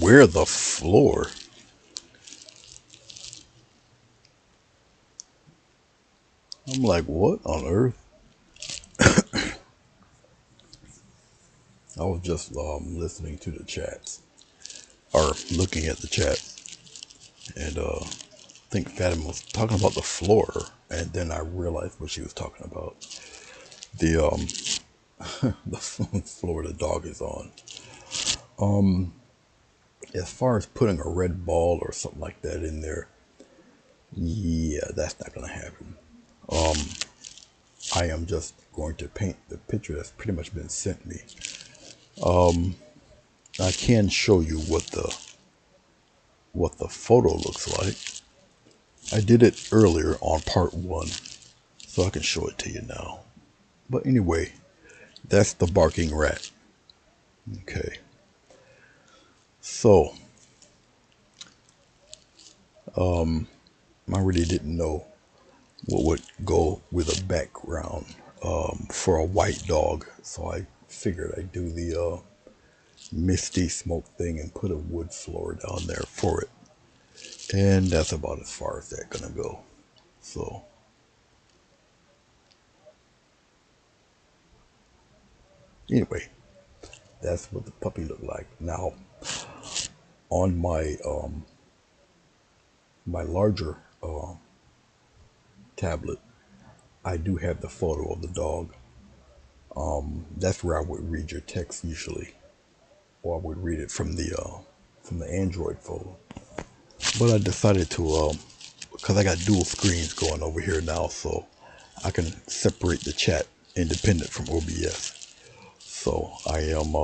Where the floor? I'm like, what on earth? I was just listening to the chats, or looking at the chats, and I think Fatima was talking about the floor, and then I realized what she was talking about. The the floor the dog is on. As far as putting a red ball or something like that in there, yeah, that's not gonna happen. I am just going to paint the picture that's pretty much been sent me. I can show you what the photo looks like. I did it earlier on part 1, so I can show it to you now. But anyway, that's the barking rat. Okay. So, I really didn't know what would go with a background for a white dog. So I figured I'd do the misty smoke thing and put a wood floor down there for it. And that's about as far as that's gonna go. So anyway, that's what the puppy looked like. Now on my larger tablet, I do have the photo of the dog. That's where I would read your text usually, or I would read it from the Android phone. But I decided to because I got dual screens going over here now, so I can separate the chat independent from OBS. So I am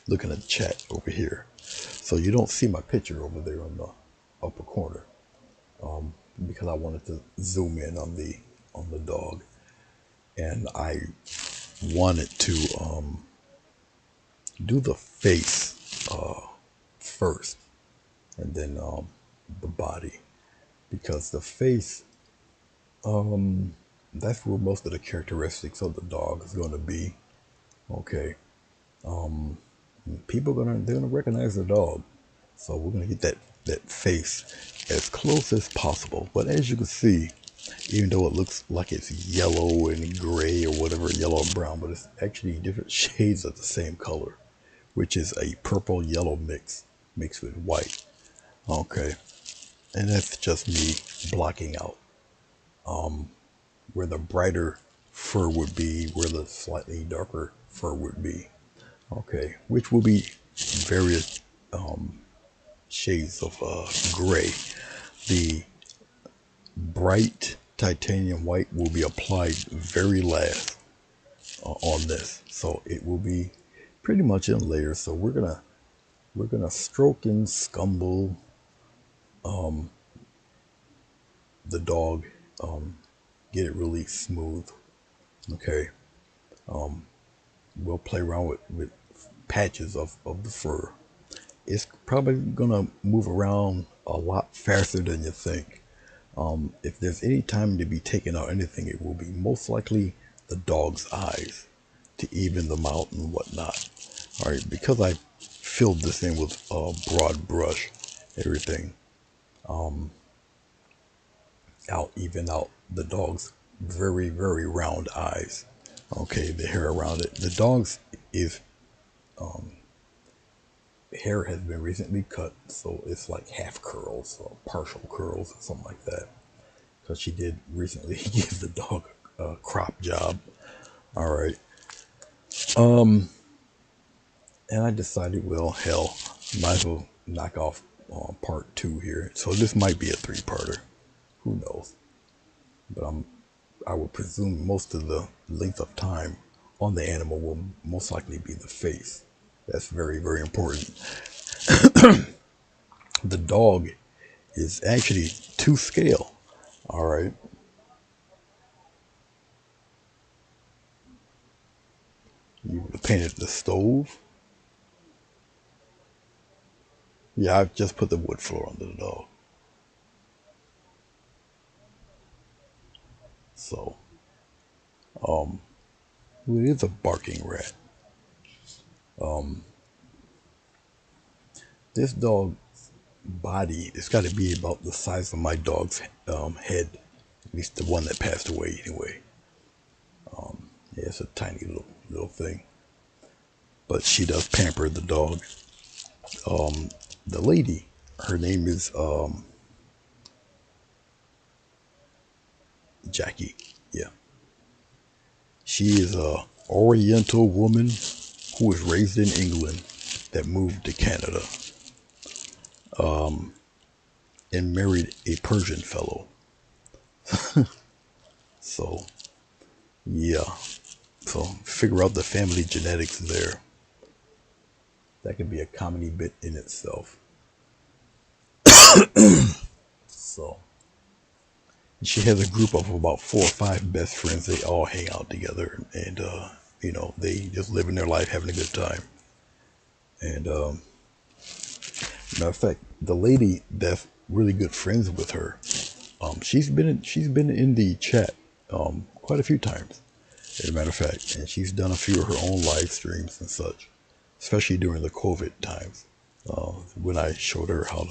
looking at the chat over here. So you don't see my picture over there in the upper corner because I wanted to zoom in on the dog, and I wanted to do the face first, and then the body, because the face, that's where most of the characteristics of the dog is going to be. Okay, people they're gonna recognize the dog, so we're gonna get that face as close as possible. But as you can see, even though it looks like it's yellow and gray or whatever, yellow and brown, but it's actually different shades of the same color, which is a purple yellow mixed with white. Okay, and that's just me blocking out where the brighter fur would be, where the slightly darker fur would be. Okay, which will be various shades of gray. The bright titanium white will be applied very last on this, so it will be pretty much in layers. So we're gonna stroke and scumble the dog, get it really smooth. Okay, we'll play around with patches of the fur. It's probably gonna move around a lot faster than you think. If there's any time to be taken out anything, it will be most likely the dog's eyes to even them out and whatnot. All right, because I filled this in with a broad brush, everything out, even out the dog's very, very round eyes. Okay, the hair around it. The dog's is hair has been recently cut, so it's like half curls or partial curls or something like that. Because she did recently give the dog a crop job. All right. And I decided, well, hell, might as well knock off part 2 here. So this might be a 3-parter. Who knows? But I would presume most of the length of time on the animal will most likely be the face. That's very, very important. The dog is actually to scale. All right. You painted the stove. Yeah, I've just put the wood floor under the dog. So, it is a barking rat. This dog body, it's got to be about the size of my dog's head, at least the one that passed away anyway. Yeah, it's a tiny little thing, but she does pamper the dog. The lady, her name is Jackie. Yeah, she is a Oriental woman who was raised in England that moved to Canada and married a Persian fellow. So yeah, so figure out the family genetics there. That could be a comedy bit in itself. So she has a group of about 4 or 5 best friends. They all hang out together, and they just living their life, having a good time. And matter of fact, the lady that's really good friends with her, she's been in the chat quite a few times. As a matter of fact, and she's done a few of her own live streams and such, especially during the COVID times when I showed her how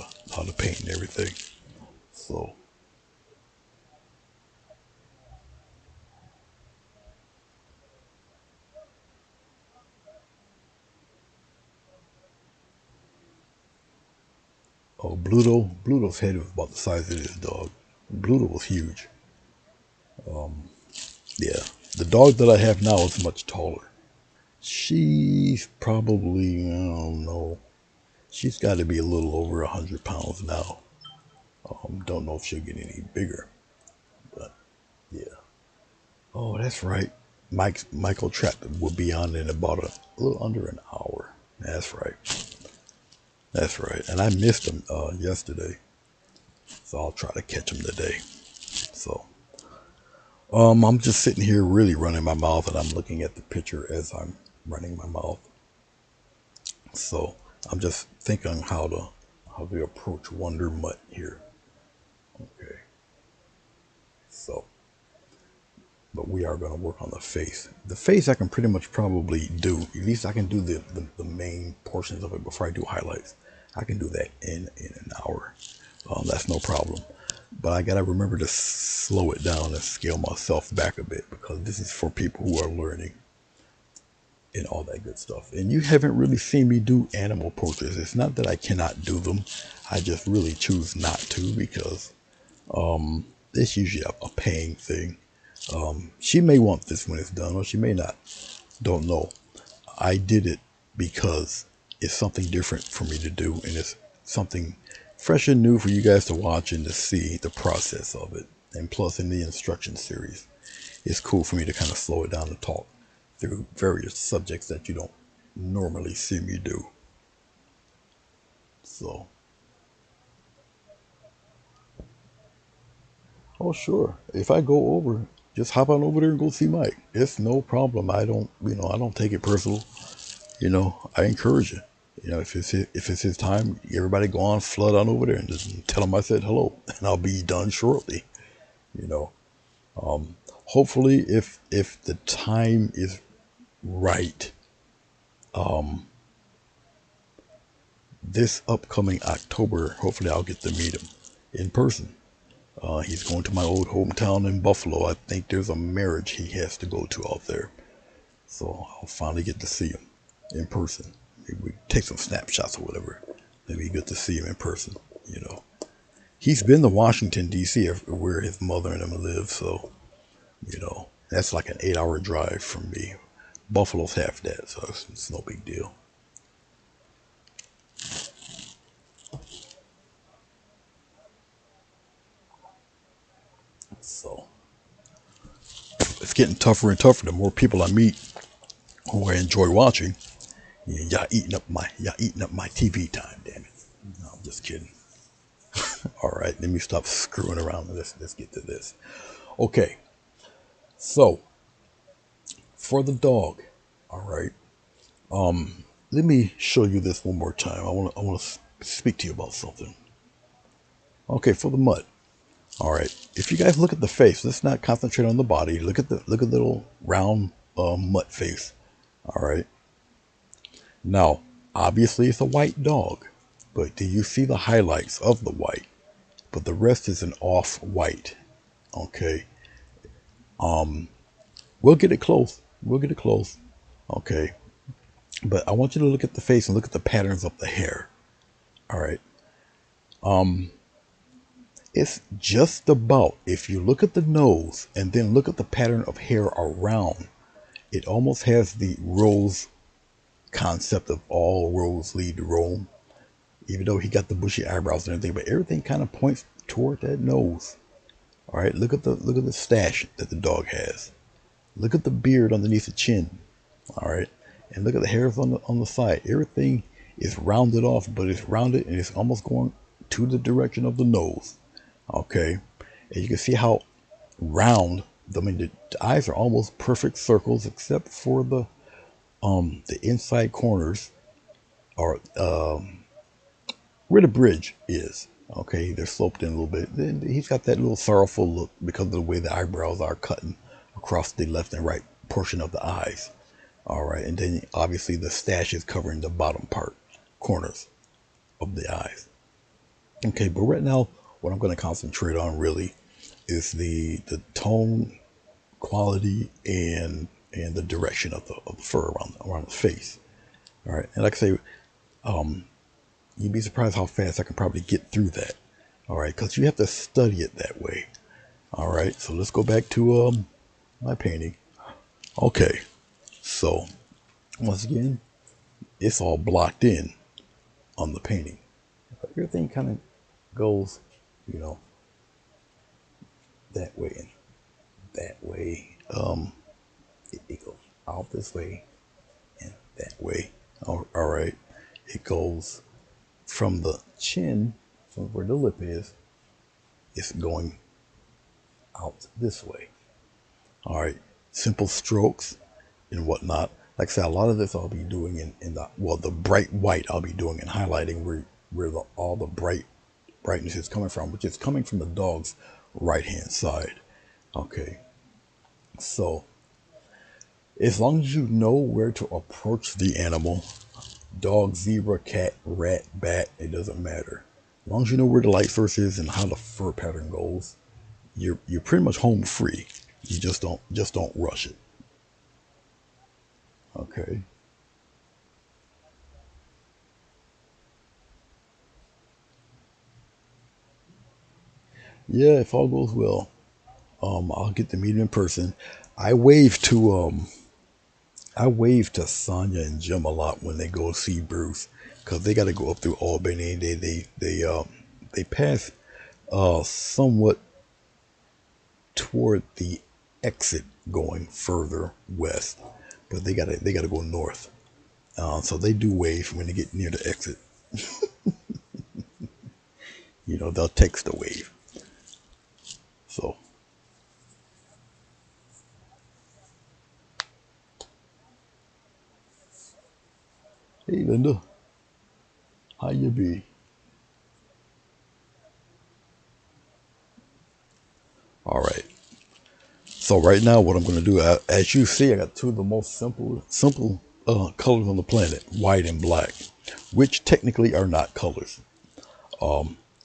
to paint and everything. So, oh, Bluto's head was about the size of this dog. Bluto was huge. Yeah, the dog that I have now is much taller. She's probably, I don't know, she's got to be a little over 100 pounds now. Don't know if she'll get any bigger, but yeah. Oh, that's right. Michael Trap will be on in about a little under an hour. That's right. That's right. And I missed him yesterday, so I'll try to catch him today. So, I'm just sitting here really running my mouth, and I'm looking at the picture as I'm running my mouth. So I'm just thinking how to approach Wonder Mutt here. Okay. So, but we are going to work on the face. The face I can pretty much probably do. At least I can do the main portions of it before I do highlights. I can do that in an hour. That's no problem. But I got to remember to slow it down and scale myself back a bit because this is for people who are learning and all that good stuff. And you haven't really seen me do animal portraits. It's not that I cannot do them. I just really choose not to because it's usually a paying thing. She may want this when it's done, or she may not. Don't know. I did it because it's something different for me to do, and it's something fresh and new for you guys to watch and to see the process of it. And plus, in the instruction series, it's cool for me to kind of slow it down and talk through various subjects that you don't normally see me do. So, oh sure, if I go over, just hop on over there and go see Mike. It's no problem. I don't take it personal. I encourage you. If it's his time, everybody go on, flood on over there, and just tell him I said hello, and I'll be done shortly. You know, hopefully, if the time is right, this upcoming October, hopefully I'll get to meet him in person. He's going to my old hometown in Buffalo. I think there's a marriage he has to go to out there, so I'll finally get to see him in person. Maybe we take some snapshots or whatever. Maybe good to see him in person. You know, he's been to Washington D.C. where his mother and him live, so that's like an 8-hour drive from me. Buffalo's half that, so it's no big deal. So it's getting tougher and tougher. The more people I meet who I enjoy watching, y'all eating up my TV time. Damn it! No, I'm just kidding. All right, let me stop screwing around. Let's get to this. Okay, so for the dog, all right. Let me show you this one more time. I want to speak to you about something. Okay, for the mud. All right. If you guys look at the face, let's not concentrate on the body. Look at the little round mutt face. All right. Now, obviously, it's a white dog. But do you see the highlights of the white? But the rest is an off white. Okay. We'll get it close. We'll get it close. Okay. But I want you to look at the face and look at the patterns of the hair. All right. It's just about, if you look at the nose and then look at the pattern of hair around, it almost has the rose concept of all roads lead to Rome. Even though he got the bushy eyebrows and everything, but everything kind of points toward that nose. All right, look at the stash that the dog has. Look at the beard underneath the chin. All right, and look at the hairs on the side. Everything is rounded off, but it's rounded and it's almost going to the direction of the nose. Okay, and you can see how round. I mean, the eyes are almost perfect circles, except for the inside corners are where the bridge is. Okay, they're sloped in a little bit. Then he's got that little sorrowful look because of the way the eyebrows are cutting across the left and right portion of the eyes. All right, and then obviously the stash is covering the bottom part, corners of the eyes. Okay, but right now, what I'm going to concentrate on really is the tone, quality, and the direction of the fur around the face. All right, and like I say, you'd be surprised how fast I can probably get through that. All right, because you have to study it that way. All right, so let's go back to my painting. Okay, so once again, it's all blocked in on the painting. But everything kind of goes, you know, that way and that way. It goes out this way and that way. All right, it goes from the chin, from where the lip is, it's going out this way. All right, simple strokes and whatnot. Like I said, a lot of this I'll be doing in the bright white I'll be doing and highlighting where all the brightness is coming from, which is coming from the dog's right hand side. Okay, so as long as you know where to approach the animal, dog, zebra, cat, rat, bat, it doesn't matter. As long as you know where the light source is and how the fur pattern goes, you're pretty much home free. You just don't rush it. Okay. Yeah, if all goes well, I'll get to meet him in person. I wave to I wave to Sonya and Jim a lot when they go see Bruce, because they got to go up through Albany. They pass somewhat toward the exit going further west, but they gotta go north. So they do wave when they get near the exit. They'll text the wave. So, hey Linda, how you be? All right. So right now, what I'm going to do, as you see, I got two of the most simple colors on the planet, white and black, which technically are not colors.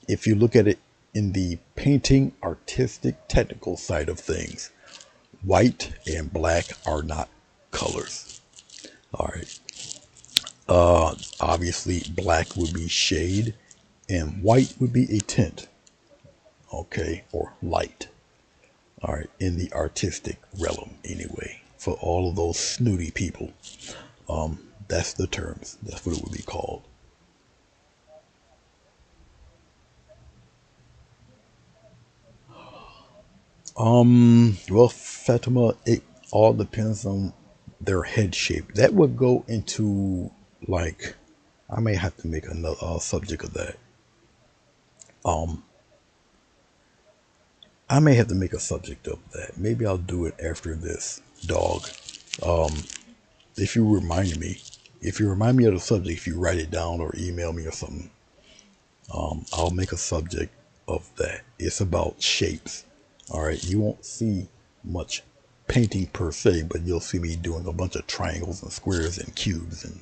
If you look at it in the painting, artistic, technical side of things, white and black are not colors. All right. Obviously, black would be shade, and white would be a tint. Okay, or light. All right, in the artistic realm, anyway. For all of those snooty people, that's the terms. That's what it would be called. Well, Fatima, it all depends on their head shape. That would go into like, I may have to make another subject of that. Um, I may have to make a subject of that. Maybe I'll do it after this dog. Um, if you remind me, if you remind me of the subject, if you write it down or email me or something, I'll make a subject of that. It's about shapes. All right, you won't see much painting per se, but you'll see me doing a bunch of triangles and squares and cubes and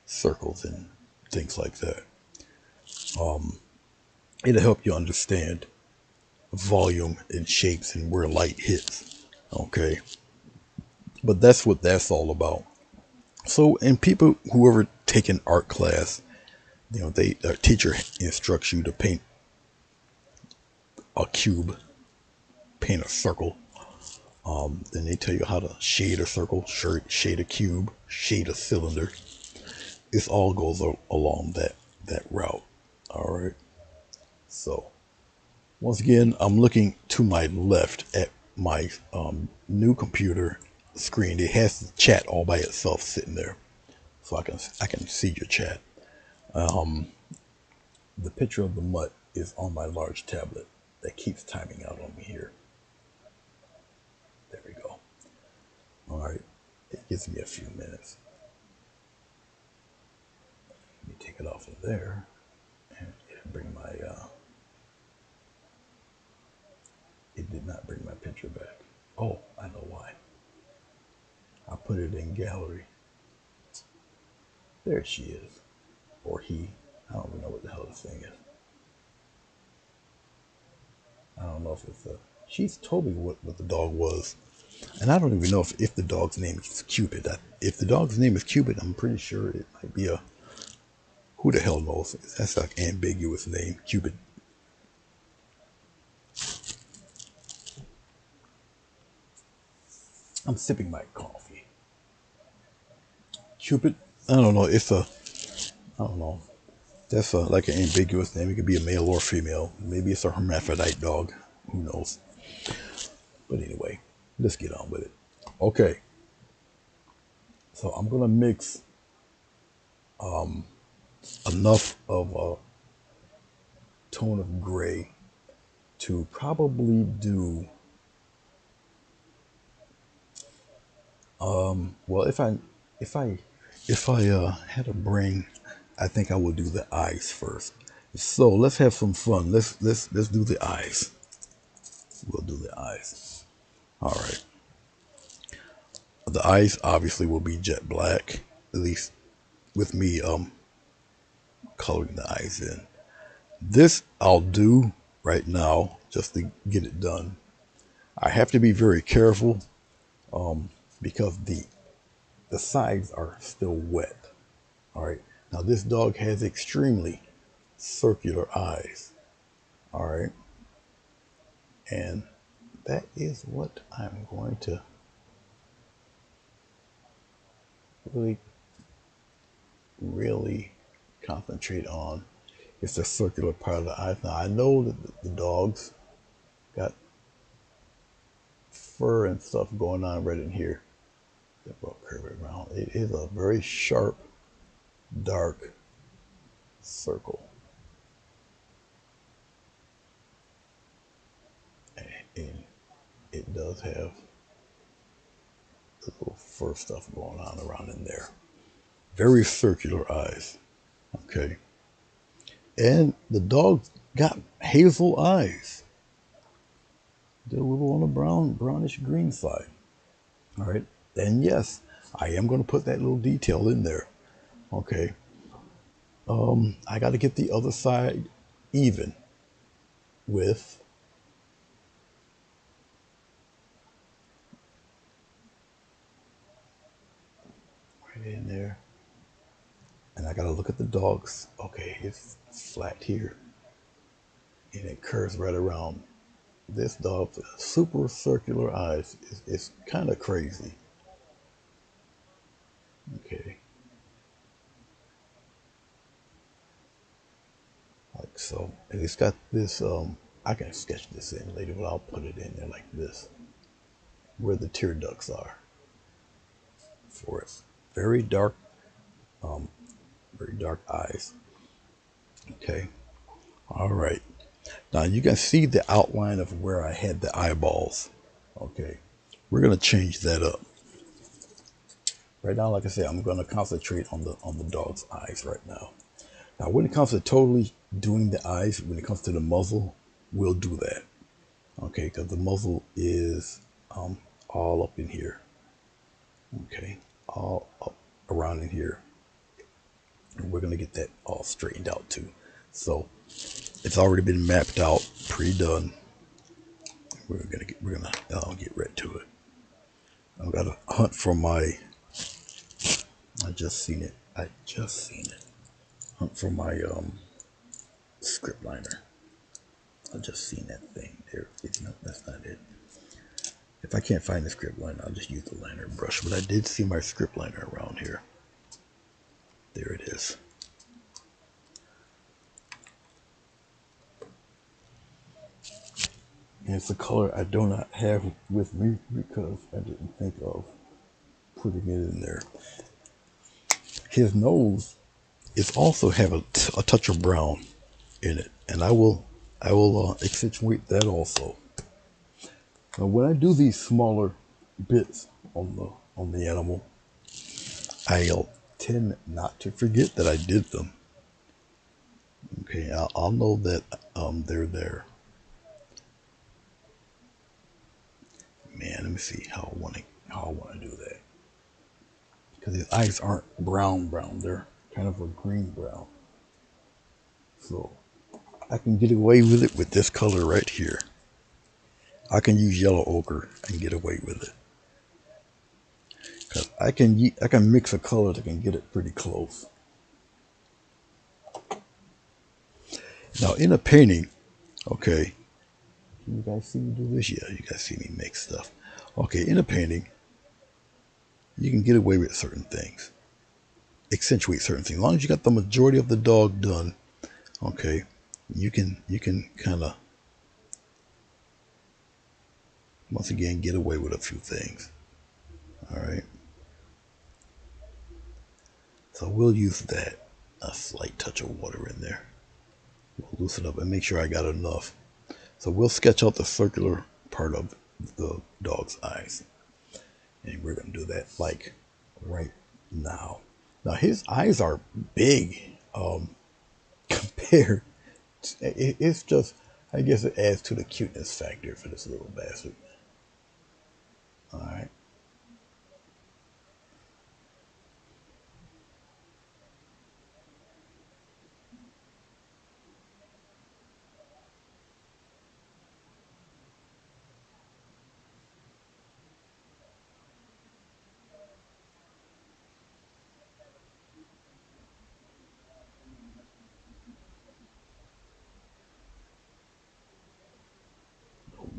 circles and things like that. It'll help you understand volume and shapes and where light hits. Okay, but that's what that's all about. So, and people who ever take an art class, they a teacher instructs you to paint a cube, paint a circle. Then they tell you how to shade a circle, shade a cube, shade a cylinder. It all goes along that route. All right. So once again, I'm looking to my left at my new computer screen. It has the chat all by itself sitting there, so I can see your chat. The picture of the mutt is on my large tablet that keeps timing out on me here. There we go. All right. It gives me a few minutes. Let me take it off of there and bring my. It did not bring my picture back. Oh, I know why. I put it in gallery. There she is, or he. I don't even know what the hell this thing is. I don't know if it's a. She's told me what the dog was, and I don't even know if the dog's name is Cupid. If the dog's name is Cupid, I'm pretty sure it might be a. Who the hell knows? That's like ambiguous name, Cupid. I'm sipping my coffee. Cupid. I don't know. It's a. I don't know. That's like an ambiguous name. It could be a male or female. Maybe it's a hermaphrodite dog. Who knows? But anyway, let's get on with it. Okay. So I'm gonna mix enough of a tone of gray to probably do well. If I had a brain, I think I would do the eyes first. So let's have some fun. Let's do the eyes. We'll do the eyes. All right. The eyes obviously will be jet black, at least with me coloring the eyes in. This I'll do right now just to get it done. I have to be very careful because the sides are still wet. All right. Now this dog has extremely circular eyes. All right. And that is what I'm going to really, really concentrate on. It's the circular part of the eyes. Now I know that the dogs got fur and stuff going on right in here. That will curve it around. It is a very sharp, dark circle. And it does have the little fur stuff going on around in there. Very circular eyes. Okay. And the dog got hazel eyes. They're a little on the brownish green side. All right. And yes, I am going to put that little detail in there. Okay. I got to get the other side even with right in there. And I got to look at the dogs. Okay, it's flat here. And it curves right around. This dog's super circular eyes. It's kind of crazy. Okay. Like so. And it's got this, I can sketch this in later, but I'll put it in there like this. Where the tear ducts are. For it. Um, very dark eyes. Okay. All right. Now you can see the outline of where I had the eyeballs. Okay. We're gonna change that up. Right now, like I said, I'm gonna concentrate on the dog's eyes right now. Now when it comes to totally doing the eyes, when it comes to the muzzle, we'll do that. Okay, because the muzzle is all up in here. Okay, all up around in here. And we're gonna get that all straightened out too. So it's already been mapped out, pre-done. We're gonna get right to it. I've got to hunt for my. I just seen it. I just seen it. Hunt for my script liner. I just seen that thing there. It's not. That's not it. If I can't find the script liner, I'll just use the liner brush. But I did see my script liner around here. There it is. And it's a color I do not have with me because I didn't think of putting it in there. His nose is also have a touch of brown in it, and I will accentuate that also. Now, when I do these smaller bits on the animal, I'll tend not to forget that I did them. Okay, I'll know that they're there. Man, let me see how I want to do that, because his eyes aren't brown. They're kind of a green brown. So I can get away with it with this color right here. I can use yellow ochre and get away with it. Cause I can mix a color that can get it pretty close. Now in a painting, okay, you guys see me do this? Yeah, you guys see me make stuff. Okay, in a painting, you can get away with certain things, accentuate certain things. As long as you got the majority of the dog done, okay, you can kind of once again get away with a few things. All right, so we'll use that. A slight touch of water in there. We'll loosen up and make sure I got enough. So we'll sketch out the circular part of the dog's eyes. And we're going to do that like right now. Now his eyes are big compared. It's just, I guess it adds to the cuteness factor for this little bastard. All right.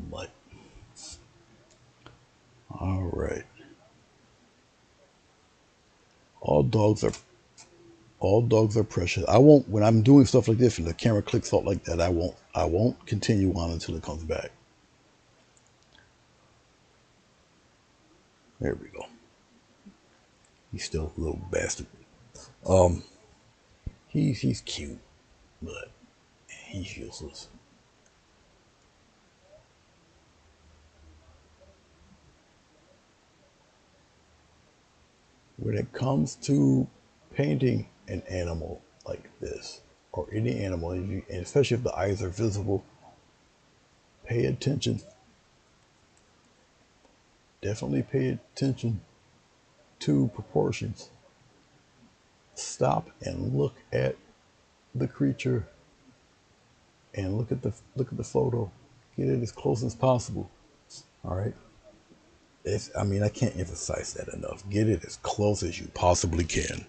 But all right. All dogs are all dogs are precious. I won't when I'm doing stuff like this and the camera clicks out like that. I won't continue on until it comes back. There we go. He's still a little bastard. Um, he's cute, but he's useless. When it comes to painting an animal like this, or any animal, and especially if the eyes are visible, pay attention. Definitely pay attention to proportions. Stop and look at the creature and look at the photo. Get it as close as possible. All right. I mean, I can't emphasize that enough. Get it as close as you possibly can.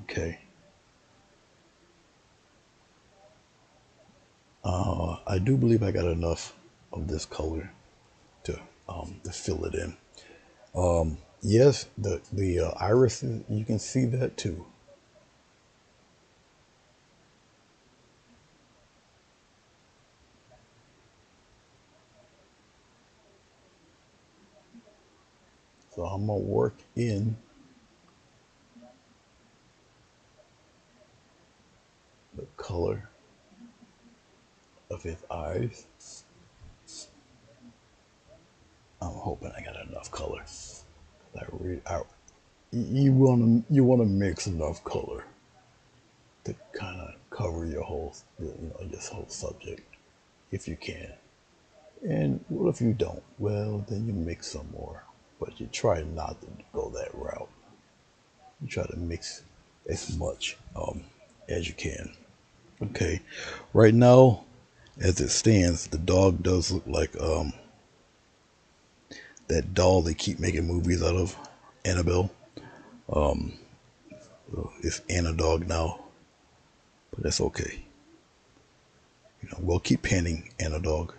Okay. I do believe I got enough of this color to fill it in. Yes, the iris, you can see that too. So I'm gonna work in the color of his eyes. I'm hoping I got enough color. You wanna mix enough color to kind of cover your whole this whole subject if you can. And what if you don't? Well, then you mix some more, but you try not to go that route. You try to mix as much as you can. Okay, right now, as it stands, the dog does look like that doll they keep making movies out of, Annabelle. It's Anna Dog now, but that's okay. We'll keep painting Anna Dog.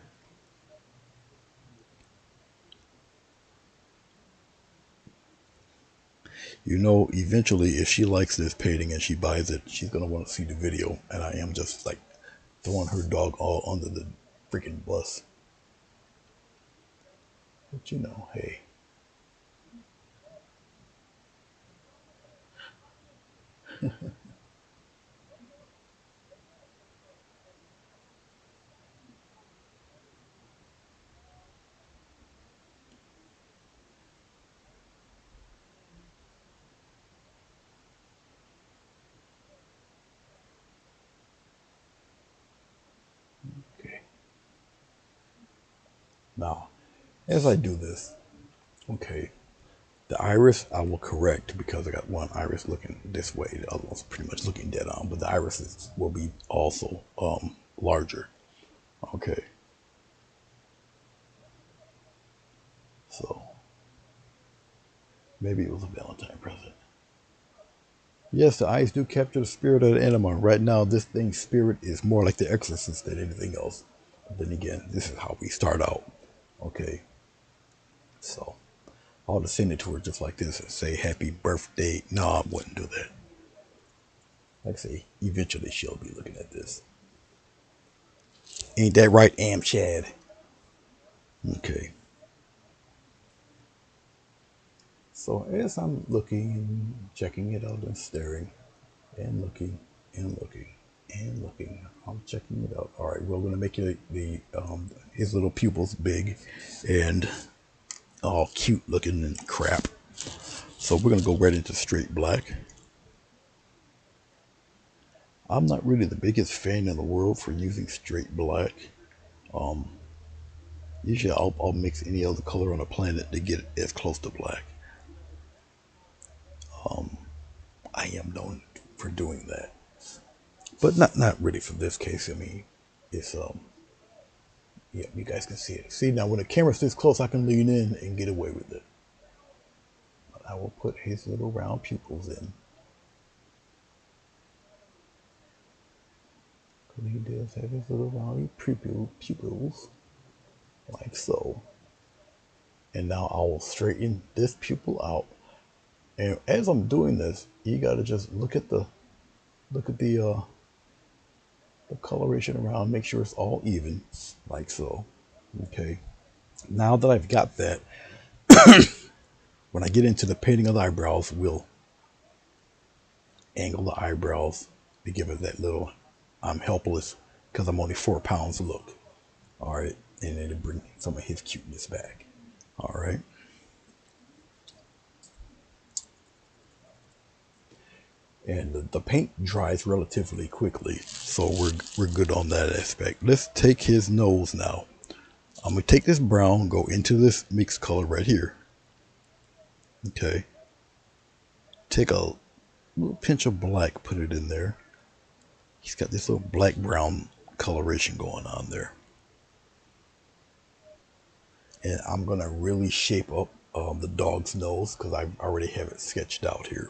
Eventually, if she likes this painting and she buys it, she's gonna want to see the video. And I am just like throwing her dog all under the freaking bus. But hey. Okay. Now, as I do this, okay, the iris I will correct because I got one iris looking this way, the other one's pretty much looking dead on, but the irises will be also larger. Okay, so maybe it was a Valentine present. Yes, the eyes do capture the spirit of the animal. Right now, this thing's spirit is more like the exorcist than anything else. But then again, this is how we start out. Okay, so I'll just send it to her just like this and say happy birthday. No, I wouldn't do that. Like I say, eventually she'll be looking at this. Ain't that right, Amshad? Okay. So as I'm looking and checking it out and staring and looking and looking and looking, I'm checking it out. All right, we're gonna make it his little pupils big and all cute looking and crap. So we're gonna go right into straight black. I'm not really the biggest fan in the world for using straight black. Um, Usually I'll mix any other color on the planet to get as close to black. I am known for doing that, but not really for this case. I mean, it's yeah, you guys can see it. See now, when the camera's this close, I can lean in and get away with it. But I will put his little round pupils in. Because he does have his little round pupils, like so. And now I will straighten this pupil out. And as I'm doing this, you gotta just look at the coloration around, make sure it's all even, like so. Okay. Now that I've got that, when I get into the painting of the eyebrows, we'll angle the eyebrows to give it that little I'm helpless because I'm only 4 pounds look. All right. And then to bring some of his cuteness back. All right. And the paint dries relatively quickly, so we're good on that aspect. Let's take his nose now. I'm gonna take this brown, go into this mixed color right here. Okay. Take a little pinch of black, put it in there. He's got this little black brown coloration going on there. And I'm gonna really shape up the dog's nose because I already have it sketched out here.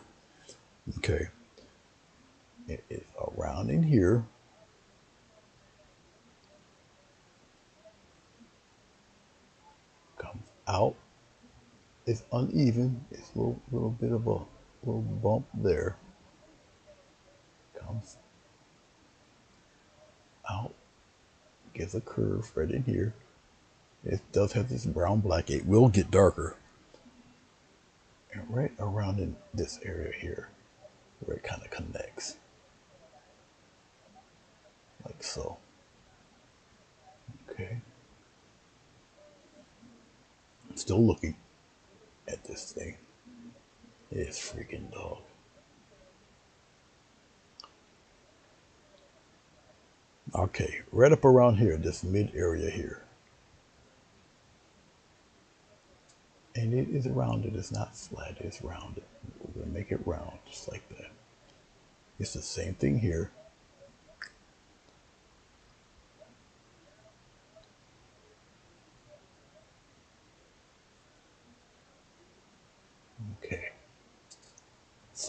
Okay. It's around in here. Comes out. It's uneven. It's a little bit of a little bump there. Comes out. Gets a curve right in here. It does have this brown black. It will get darker. And right around in this area here, where it kind of connects. Like so. Okay. I'm still looking at this thing. This freaking dog. Okay, right up around here, this mid area here. And it is rounded, it's not flat, it's rounded. We're gonna make it round, just like that. It's the same thing here.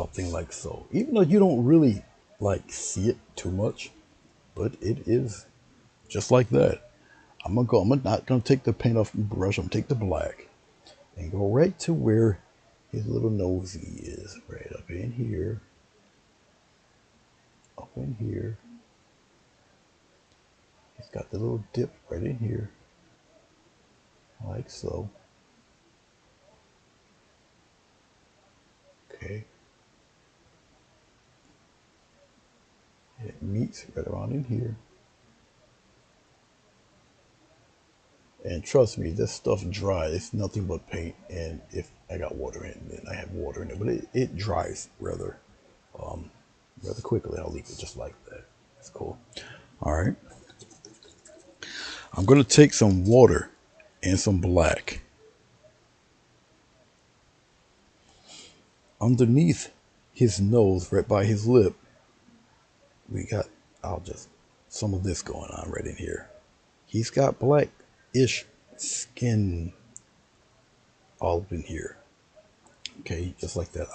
something like so. Even though you don't really like see it too much, but it is just like that. I'm not gonna take the paint off the brush. I'm gonna take the black and go right to where his little nosy is, right up in here, up in here. He's got the little dip right in here, like so. Okay. And it meets right around in here. And trust me, this stuff dries. It's nothing but paint. And if I got water in it, then I have water in it. But it dries rather quickly. I'll leave it just like that. That's cool. All right. I'm going to take some water and some black. Underneath his nose, right by his lip, we got, some of this going on right in here. He's got black-ish skin all up in here. Okay, just like that.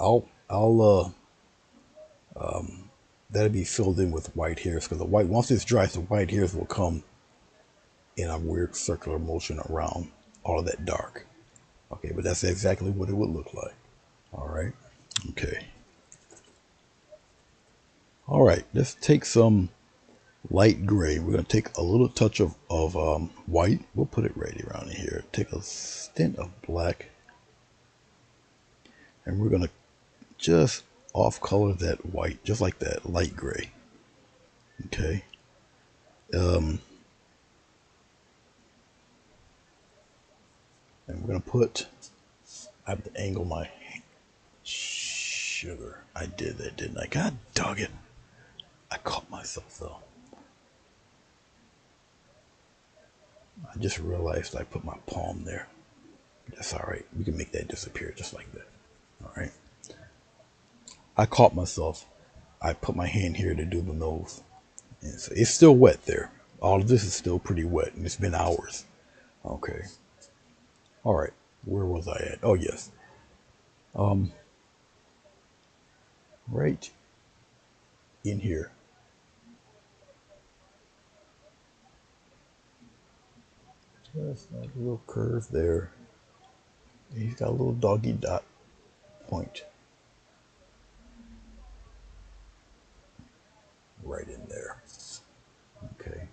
That'll be filled in with white hairs because once this dries, the white hairs will come in a weird circular motion around all of that dark. Okay, but that's exactly what it would look like. All right. Okay. All right. Let's take some light gray. We're going to take a little touch of white. We'll put it right around here. Take a stint of black. And we're going to just off color that white, just like that, light gray. Okay. And we're going to put, I have to angle my sugar. I did that, didn't I? God dog it. I caught myself though. I just realized I put my palm there. That's all right. We can make that disappear just like that. All right. I caught myself. I put my hand here to do the nose. And so it's still wet there. All of this is still pretty wet and it's been hours. Okay. All right. Where was I at? Oh, yes. Right in here. Just like a little curve there. He's got a little doggy dot point right in there. Okay.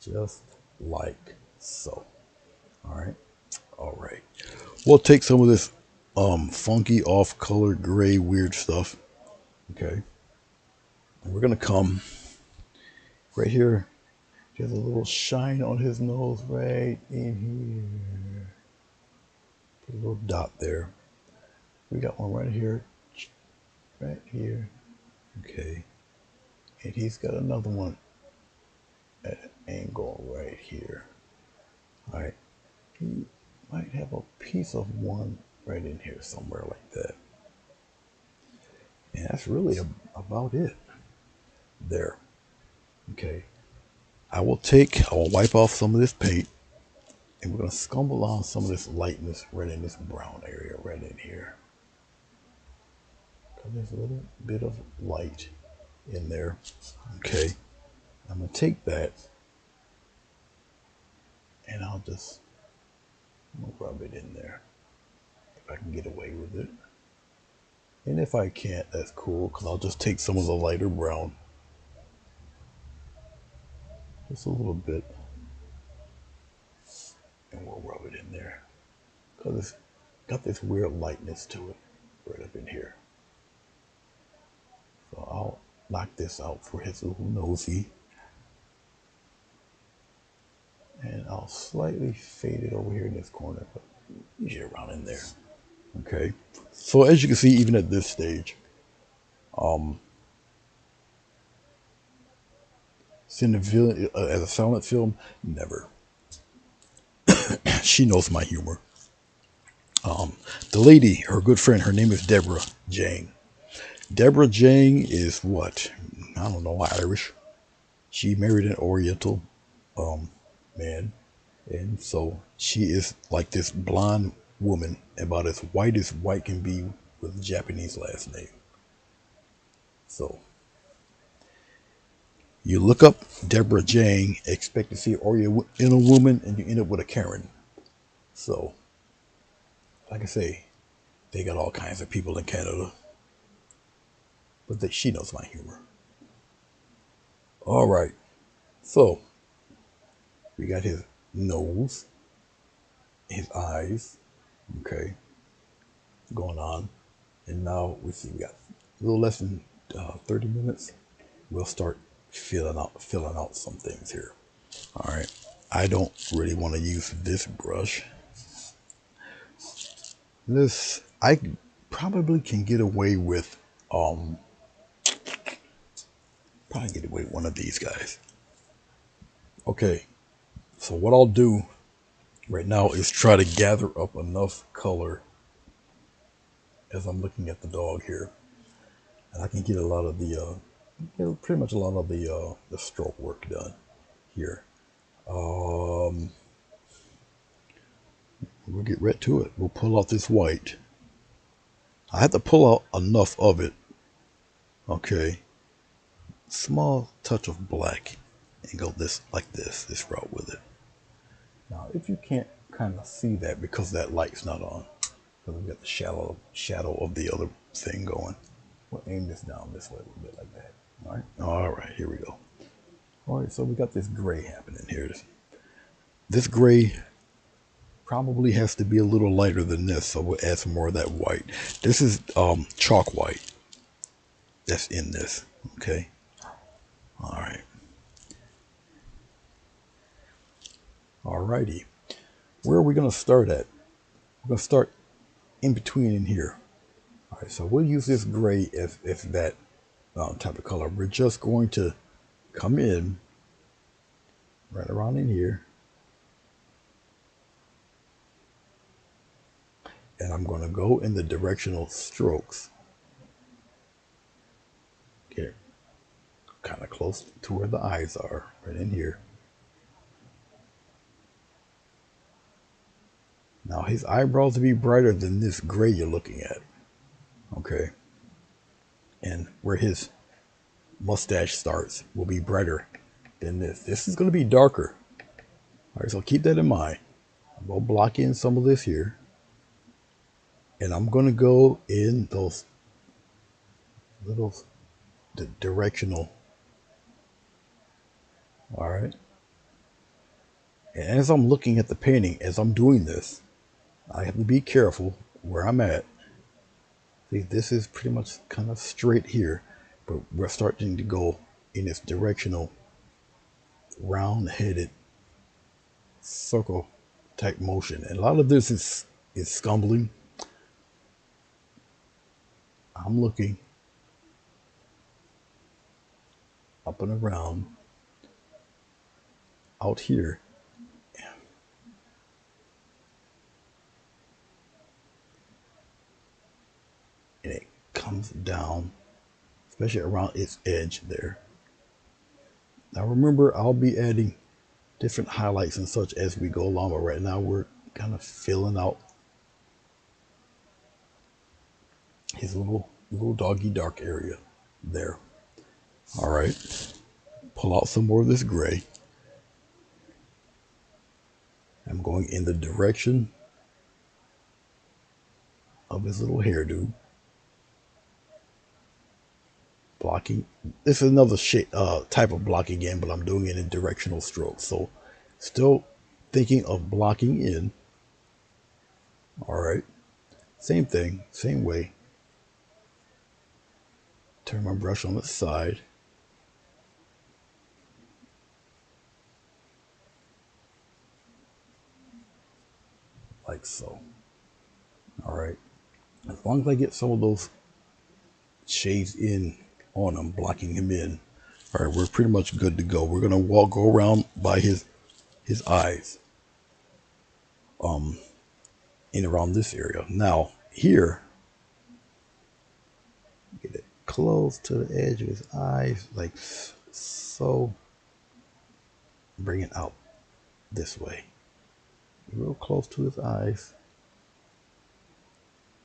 Just like so. All right. All right. We'll take some of this funky off color gray weird stuff. Okay. And we're going to come right here. There's a little shine on his nose right in here. Put a little dot there. We got one right here. Right here. Okay. And he's got another one at an angle right here. All right. He might have a piece of one right in here somewhere like that. And that's really about it there. Okay. I will wipe off some of this paint and we're going to scumble on some of this lightness right in this brown area right in here. Because there's a little bit of light in there. Okay. I'm going to take that and I'll just rub it in there if I can get away with it. And if I can't, that's cool because I'll just take some of the lighter brown. Just a little bit. And we'll rub it in there. Because it's got this weird lightness to it right up in here. So I'll knock this out for his little nosy. And I'll slightly fade it over here in this corner. But usually around in there. Okay. So as you can see, even at this stage, seeing the villain as a silent film, never. She knows my humor. The lady, her good friend, her name is Deborah Jang. Deborah Jang is what? I don't know, Irish. She married an Oriental man. And so she is like this blonde woman, about as white can be with a Japanese last name. So you look up Deborah Jane, expect to see Oriental woman, and you end up with a Karen. So, like I say, they got all kinds of people in Canada, but she knows my humor. All right, so we got his nose, his eyes, okay, going on, and now we see we got a little less than 30 minutes. We'll start filling out some things here. All right, I don't really want to use this brush. This I probably can get away with. Um, Probably get away with one of these guys. Okay, so what I'll do right now is try to gather up enough color as I'm looking at the dog here, and I can get a lot of the, pretty much a lot of the stroke work done here. We'll get right to it. We'll pull out this white. I have to pull out enough of it. Okay, small touch of black, and go this route with it. Now, if you can't kind of see that because that light's not on, because we got the shadow of the other thing going. We'll aim this down this way a little bit like that. All right, here we go. All right, so we got this gray happening here. This gray probably has to be a little lighter than this, so we'll add some more of that white. This is chalk white that's in this. Okay. All right. All righty. Where are we going to start at? We're going to start in between in here. All right, so we'll use this gray as that type of color. We're just going to come in right around in here, and I'm going to go in the directional strokes. Okay, kind of close to where the eyes are, right in here. Now his eyebrows will be brighter than this gray you're looking at. Okay, and where his mustache starts will be brighter than this. This is going to be darker. All right, so keep that in mind. I'm going to block in some of this here, and I'm going to go in those little directional. All right, and as I'm looking at the painting, as I'm doing this, I have to be careful where I'm at. See, this is pretty much kind of straight here, but we're starting to go in this directional, round-headed circle type motion. And a lot of this is scumbling. I'm looking up and around out here, and it comes down, especially around its edge there. Now remember, I'll be adding different highlights and such as we go along, but right now we're kind of filling out his little doggy dark area there. All right, pull out some more of this gray. I'm going in the direction of his little hairdo. Blocking. This is another type of block again, but I'm doing it in directional strokes. So still thinking of blocking in. All right. Same thing, same way. Turn my brush on its side. Like so. All right. As long as I get some of those shades in on him, blocking him in. All right, we're pretty much good to go. We're gonna go around by his eyes, in around this area. Now here, get it close to the edge of his eyes, like so. Bring it out this way, real close to his eyes,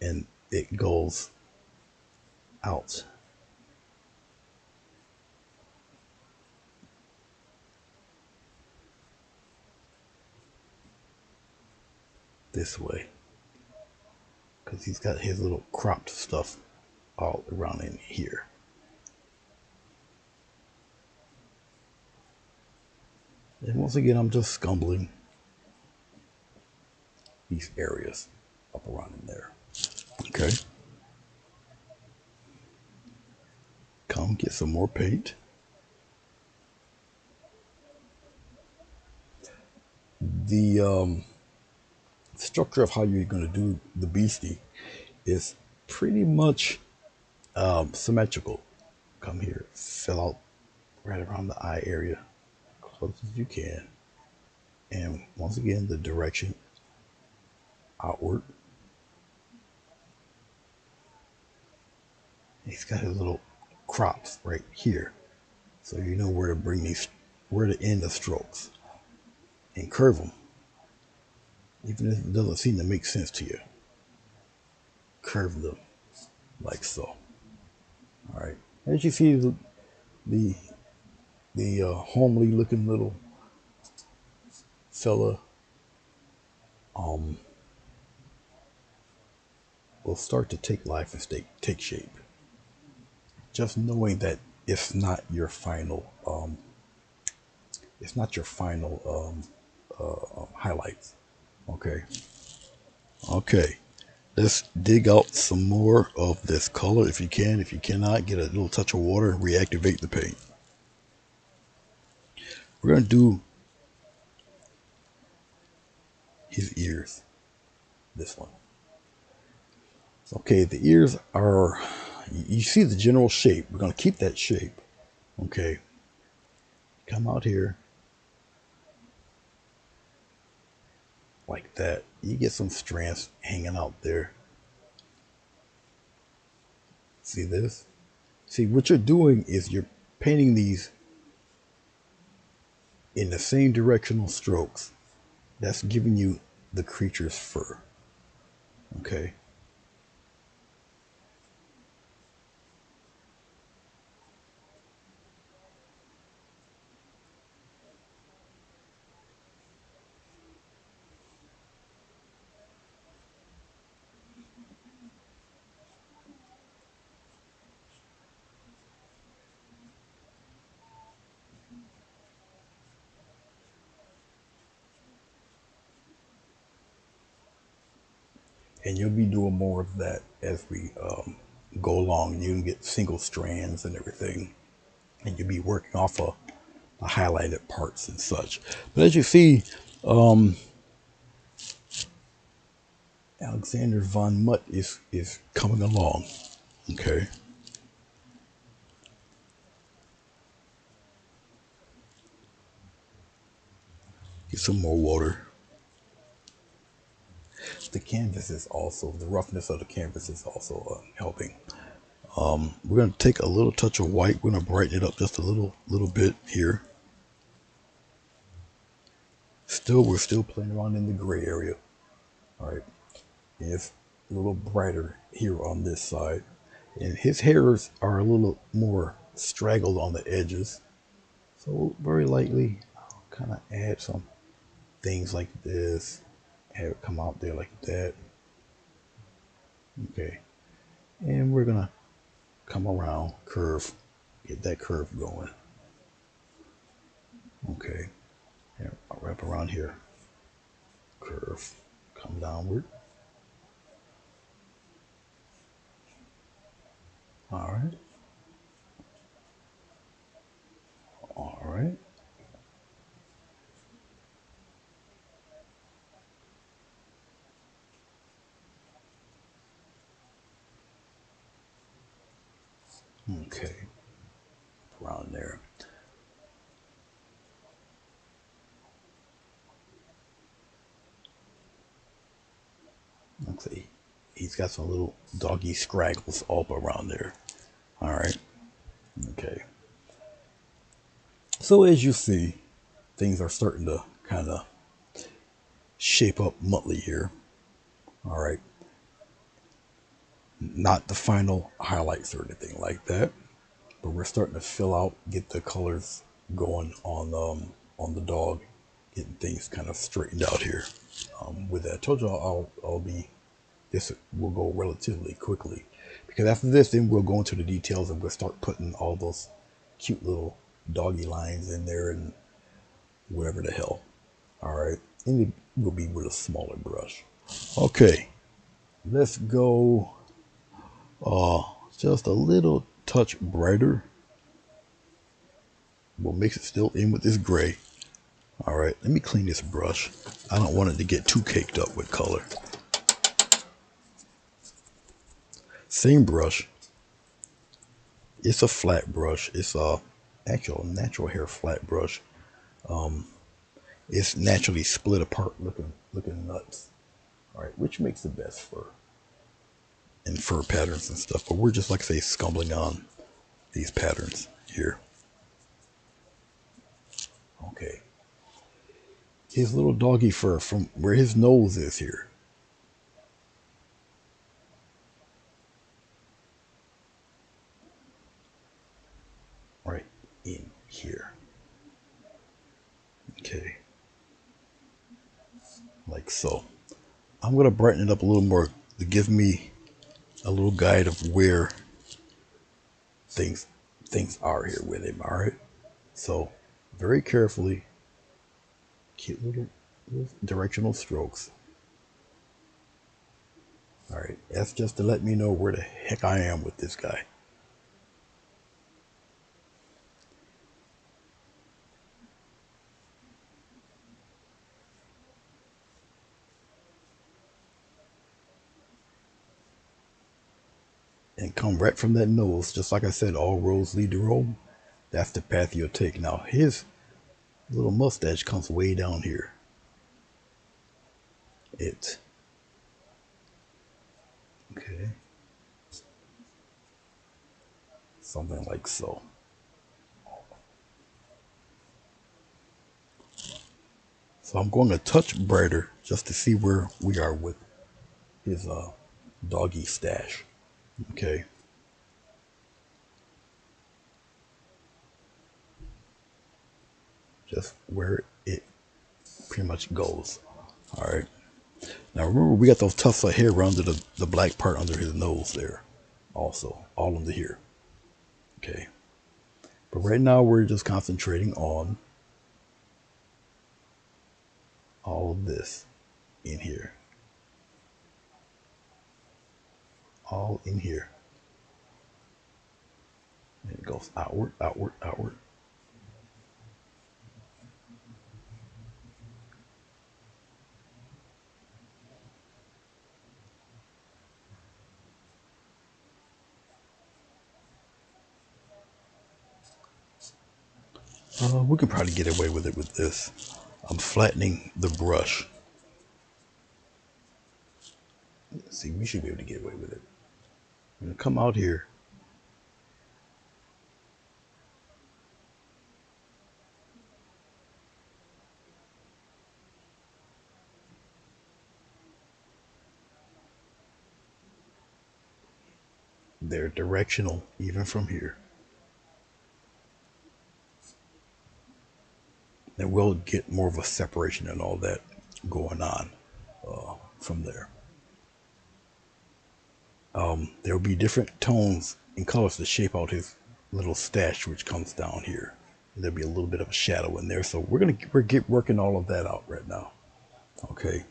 and it goes out this way, because he's got his little cropped stuff all around in here. And once again, I'm just scumbling these areas up around in there. Okay. Come get some more paint. The structure of how you're going to do the beastie is pretty much symmetrical. Come here, fill out right around the eye area, close as you can. And once again, the direction outward. He's got his little crops right here. So you know where to bring these, where to end the strokes and curve them. Even if it doesn't seem to make sense to you, curve them like so. All right. As you see, the homely looking little fella will start to take life and take shape. Just knowing that it's not your final highlights. Okay. Okay. Let's dig out some more of this color if you can. If you cannot, get a little touch of water and reactivate the paint. We're going to do his ears. This one. Okay, the ears are, you see the general shape. We're going to keep that shape. Okay. Come out here. Like that. You get some strands hanging out there. See this? See, what you're doing is you're painting these in the same directional strokes. That's giving you the creature's fur. Okay. And you'll be doing more of that as we go along. You can get single strands and everything, and you'll be working off of the highlighted parts and such. But as you see, Alexander von Mutt is coming along. Okay. Get some more water. The canvas is also, the roughness of the canvas is also helping. We're going to take a little touch of white. We're going to brighten it up just a little bit here. We're still playing around in the gray area. All right. And it's a little brighter here on this side. And his hairs are a little more straggled on the edges. So very lightly, I'll kind of add some things like this. Have it come out there like that. Okay. And we're going to come around, curve, get that curve going. Okay. And I'll wrap around here. Curve, come downward. All right. All right. Okay. Around there. Let's see. He's got some little doggy scraggles up around there. All right. Okay. So as you see, things are starting to kind of shape up Muttley here. All right. Not the final highlights or anything like that, but we're starting to fill out, get the colors going on the dog. getting things kind of straightened out here. With that, I told you I'll be, this will go relatively quickly, because after this, then we'll go into the details and we'll start putting all those cute little doggy lines in there and whatever the hell. All right, and it will be with a smaller brush. Okay, let's go just a little touch brighter. We'll mix it still in with this gray. All right, let me clean this brush. I don't want it to get too caked up with color. Same brush. It's a flat brush. It's a actual natural hair flat brush. It's naturally split apart, looking nuts. All right, which makes the best fur and fur patterns and stuff. But we're just, like I say, scumbling on these patterns here. Okay, his little doggy fur from where his nose is here. Right in here. Okay, like so. I'm gonna brighten it up a little more to give me a little guide of where things are here with him. All right, so very carefully, cute little directional strokes. All right, that's just to let me know where the heck I am with this guy. And come right from that nose, just like I said, all roads lead to Rome. That's the path you'll take. Now his little mustache comes way down here. It okay, something like so. So I'm going a touch brighter just to see where we are with his doggy stash. Okay. Just where it pretty much goes. All right. Now remember, we got those tufts of hair under the black part under his nose there. Also, all under here. Okay. But right now we're just concentrating on all of this in here. All in here. And it goes outward, outward, outward. We could probably get away with it with this. I'm flattening the brush. See, we should be able to get away with it. I'm going to come out here. They're directional even from here. And we'll get more of a separation and all that going on from there. There'll be different tones and colors to shape out his little stash, which comes down here. And there'll be a little bit of a shadow in there. So we're working all of that out right now. Okay.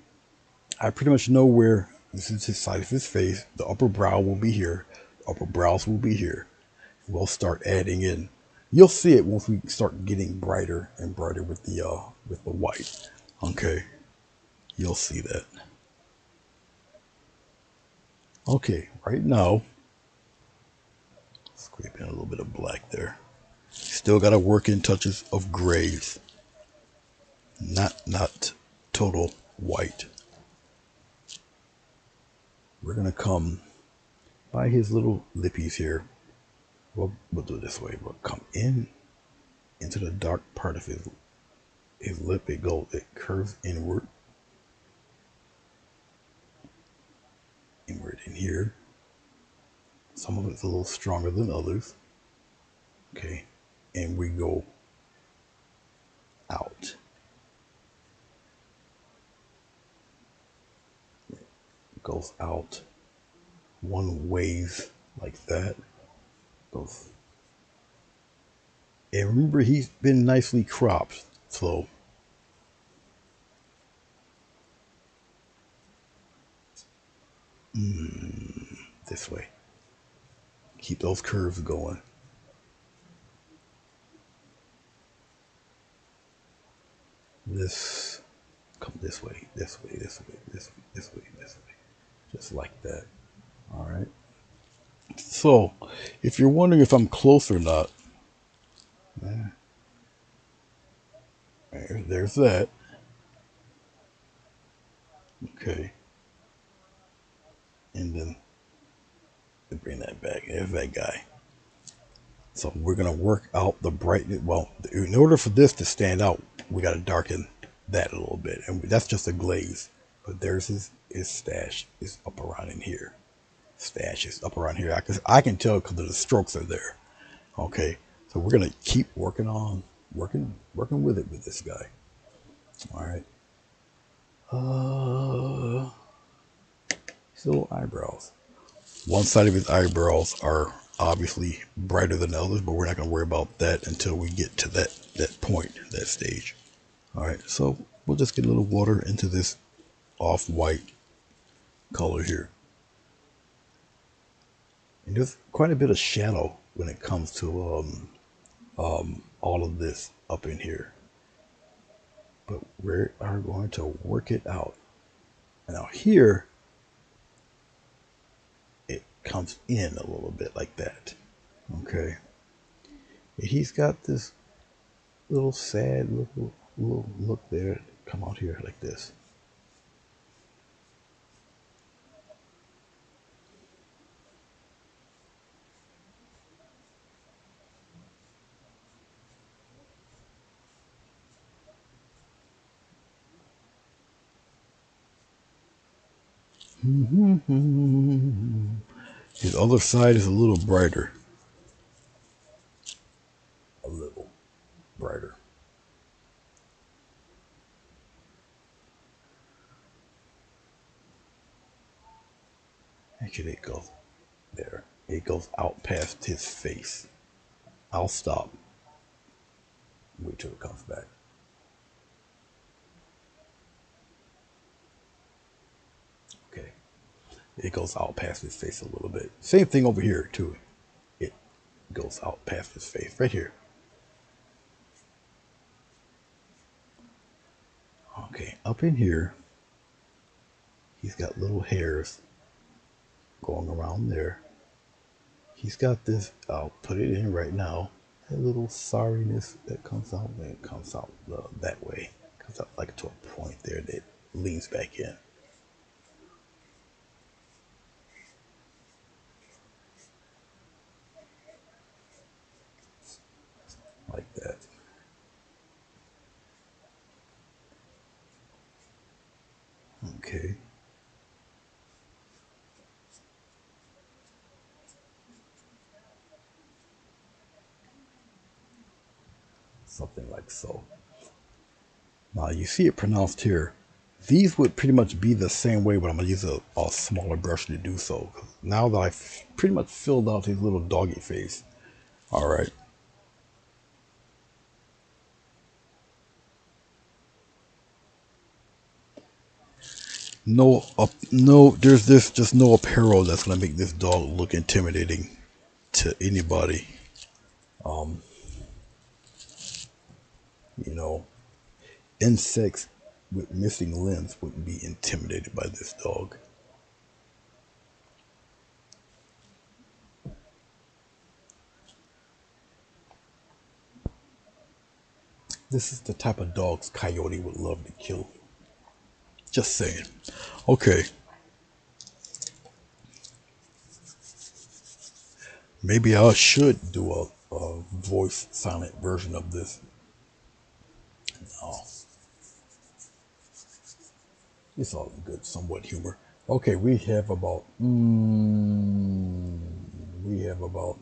I pretty much know where this is his side of his face. The upper brow will be here. The upper brows will be here. We'll start adding in. You'll see it once we start getting brighter and brighter with the white. Okay. You'll see that. Okay, right now, scrape in a little bit of black there. Still got to work in touches of grays, not total white. We're gonna come by his little lippies here. We'll do it this way. We'll come into the dark part of his lip. It curves inward in here. Some of it's a little stronger than others. Okay, and we go out. goes out one ways like that. Goes, and remember, he's been nicely cropped, so this way. Keep those curves going. This, come this way, this way, this way, this way, this way, this way. Just like that. All right. So, if you're wondering if I'm close or not, there's that. Okay. And then bring that back. There's that guy. So we're going to work out the brightness. Well, in order for this to stand out, we got to darken that a little bit. And that's just a glaze. But there's his stash is up around in here. Stash is up around here. I can tell because the strokes are there. Okay. So we're going to keep working with it with this guy. All right. His little eyebrows. One side of his eyebrows are obviously brighter than the others, but we're not going to worry about that until we get to that point, that stage. All right, so we'll just get a little water into this off-white color here. And there's quite a bit of shadow when it comes to all of this up in here. But we are going to work it out. Now here, it comes in a little bit like that. Okay. He's got this little sad little look there. Come out here like this. His other side is a little brighter. A little brighter. Actually, it goes there. It goes out past his face. I'll stop. Wait till it comes back. Okay. It goes out past his face a little bit. Same thing over here, too. It goes out past his face. Right here. Okay. Up in here, he's got little hairs going around there. He's got this, I'll put it in right now, a little sorriness that comes out, and it comes out that way. Comes out like to a point there that leans back in. Like that. Okay. Something like so. Now you see it pronounced here. These would pretty much be the same way, but I'm going to use a smaller brush to do so. Now that I've pretty much filled out his little doggy face. All right. No, there's just no apparel that's going to make this dog look intimidating to anybody. Um, you know, insects with missing limbs wouldn't be intimidated by this dog. This is the type of dogs Coyote would love to kill. Just saying. Okay. Maybe I should do a voice silent version of this. Oh, it's all in good, somewhat humor. Okay, we have about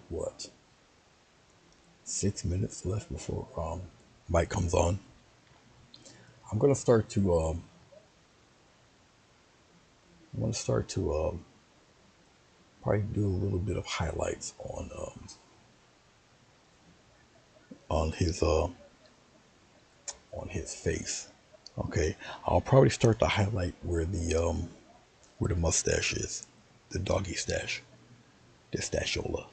what, 6 minutes left before Mike comes on. I'm gonna start to I'm going to start to probably do a little bit of highlights on his face. Okay, I'll probably start to highlight where the mustache is, the doggy stash, the stashiola.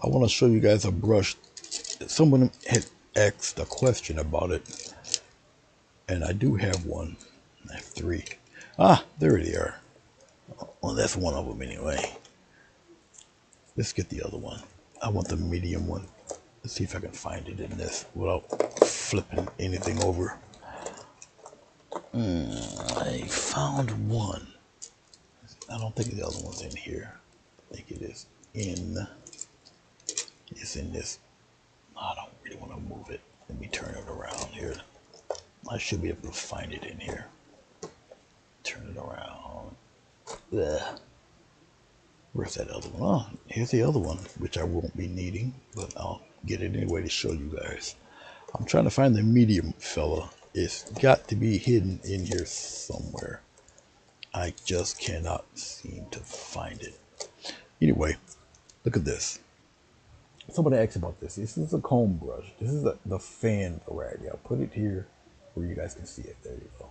I want to show you guys a brush. Someone had asked a question about it, and I do have one. I have three. Ah, there they are. Well, that's one of them anyway. Let's get the other one. I want the medium one. Let's see if I can find it in this without flipping anything over. I found one. I don't think the other one's in here. I think it is in. It's in this. I don't really want to move it. Let me turn it around here. I should be able to find it in here. Turn it around. Ugh. Where's that other one? Oh, here's the other one, which I won't be needing, but I'll get it anyway to show you guys. I'm trying to find the medium fella. It's got to be hidden in here somewhere. I just cannot seem to find it. Anyway, look at this. Somebody asked about this. This is a comb brush. This is the fan variety. I'll put it here where you guys can see it. There you go.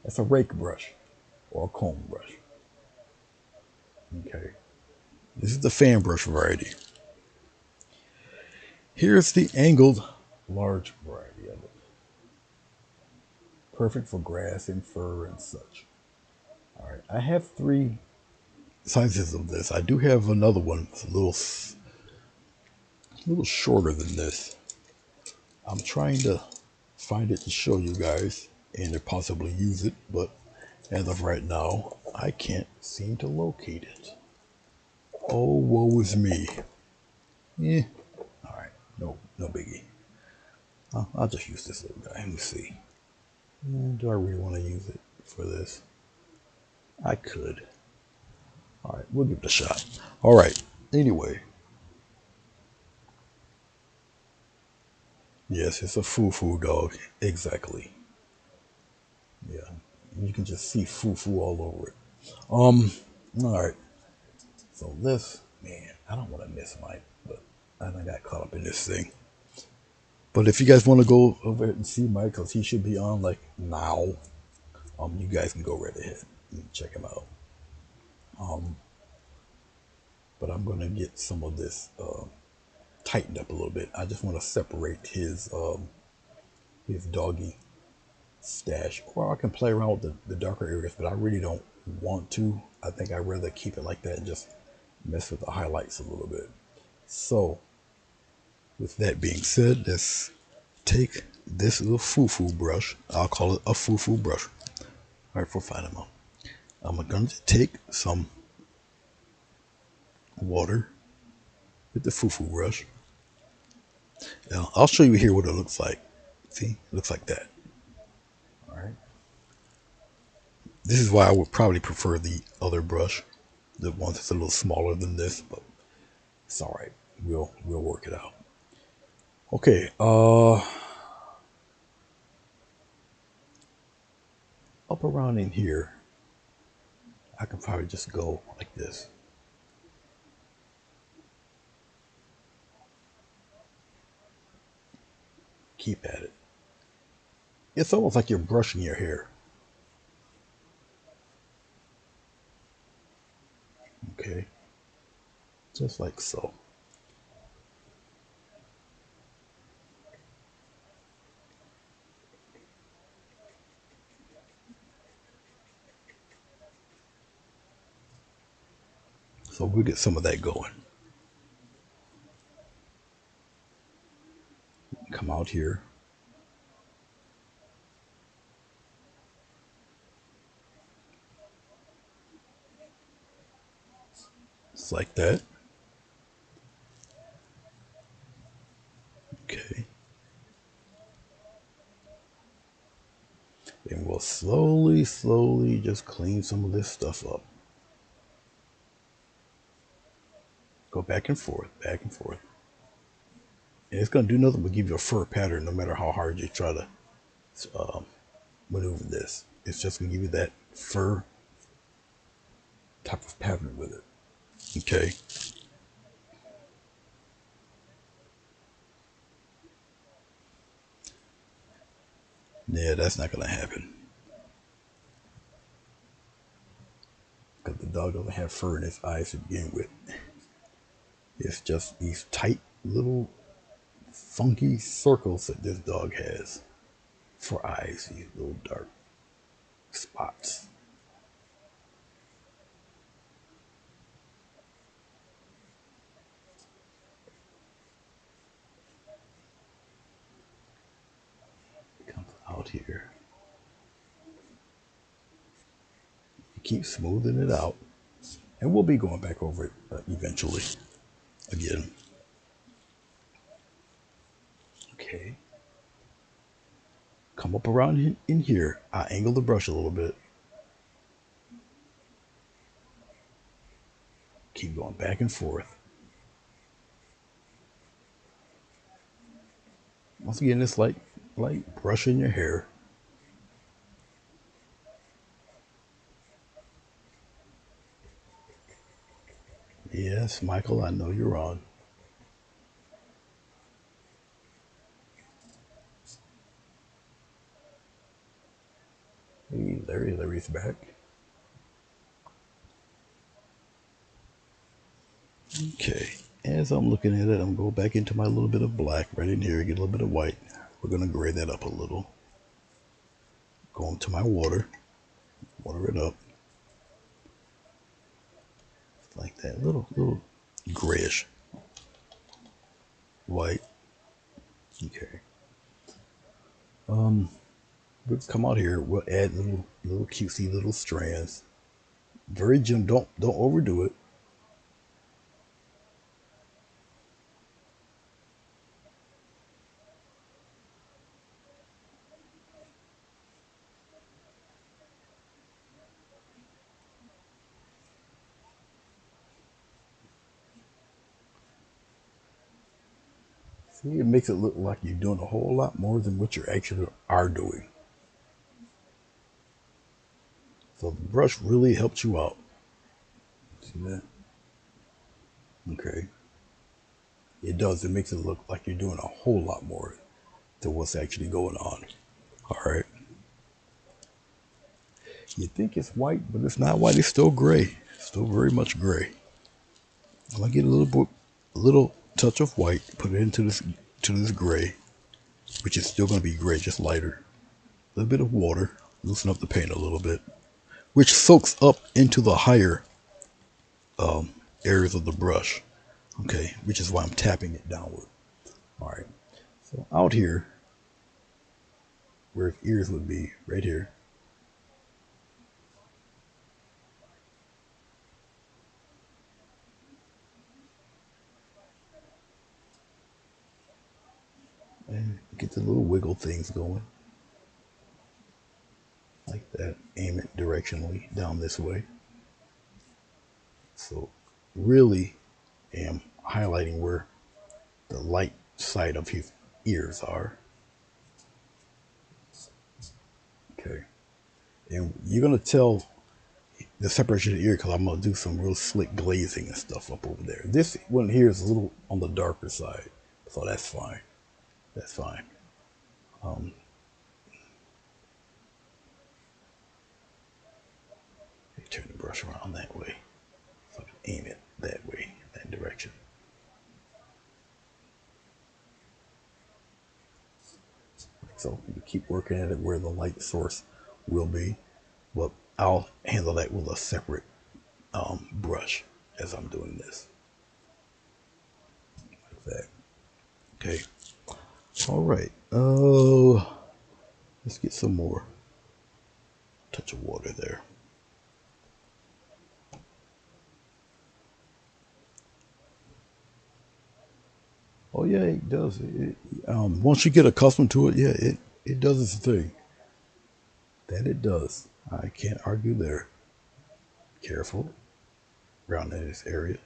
That's a rake brush or a comb brush. Okay. This is the fan brush variety. Here's the angled large variety of it. Perfect for grass and fur and such. All right. I have three sizes of this. I do have another one. It's a little shorter than this. I'm trying to find it to show you guys and to possibly use it, but as of right now, I can't seem to locate it. Oh, woe is me. Yeah. All right. No biggie. I'll just use this little guy. Let me see. Do I really want to use it for this? I could. All right. We'll give it a shot. All right. Anyway. Yes, it's a foo-foo dog. Exactly. Yeah. You can just see foo-foo all over it. All right. So this, man, I don't want to miss Mike, but I got caught up in this thing. But if you guys want to go over and see Mike, because he should be on like now, you guys can go right ahead and check him out. But I'm going to get some of this tightened up a little bit. I just want to separate his doggy stash. Or I can play around with the darker areas, but I really don't want to. I think I'd rather keep it like that and just mess with the highlights a little bit. So, with that being said, let's take this little foo-foo brush. I'll call it a foo-foo brush. All right, for finding them. I'm going to take some water with the foo-foo brush. Now, I'll show you here what it looks like. See, it looks like that. All right. This is why I would probably prefer the other brush, the one that's a little smaller than this, but it's all right. We'll work it out. Okay. Up around in here, I can probably just go like this. Keep at it. It's almost like you're brushing your hair. Okay. Just like so. So we'll get some of that going. Come out here. Just like that. Okay. And we'll slowly just clean some of this stuff up. Go back and forth, back and forth. And it's going to do nothing but give you a fur pattern no matter how hard you try to maneuver this. It's just going to give you that fur type of pattern with it. Okay. Yeah, that's not gonna happen because the dog doesn't have fur in its eyes to begin with. It's just these tight little funky circles that this dog has for eyes. These little dark spots. It comes out here. You keep smoothing it out, and we'll be going back over it eventually. Again. Okay. Come up around in here. I angle the brush a little bit. Keep going back and forth. Once again, it's like brushing your hair. Yes, Michael, I know you're on. Hey, Larry's back. Okay, as I'm looking at it, I'm going back into my little bit of black right in here, get a little bit of white. We're going to gray that up a little. Go into my water, water it up like that, little grayish white. Okay. We'll come out here. We'll add little cutesy little strands. Very gentle. Don't overdo it. See, it makes it look like you're doing a whole lot more than what you actually are doing. So the brush really helps you out. See that? Okay. It does. It makes it look like you're doing a whole lot more than what's actually going on. All right. You think it's white, but it's not white. It's still gray. Still very much gray. I'm gonna get a little touch of white, put it into this gray, which is still gonna be gray, just lighter. A little bit of water, loosen up the paint a little bit, which soaks up into the higher areas of the brush. Okay, which is why I'm tapping it downward. All right. So out here, where his ears would be, right here, and get the little wiggle things going, like that. Aim it directionally down this way. So really am highlighting where the light side of his ears are. Okay. And you're gonna tell the separation of the ear because I'm gonna do some real slick glazing and stuff up over there. This one here is a little on the darker side, so that's fine. That's fine. Um, Turn the brush around that way, so I can aim it that way, that direction. So you keep working at it where the light source will be, but I'll handle that with a separate brush as I'm doing this, like that. Okay. All right. Let's get some more touch of water there. Oh yeah, it does. Once you get accustomed to it, yeah, it does its thing. That it does. I can't argue there. Careful around this area.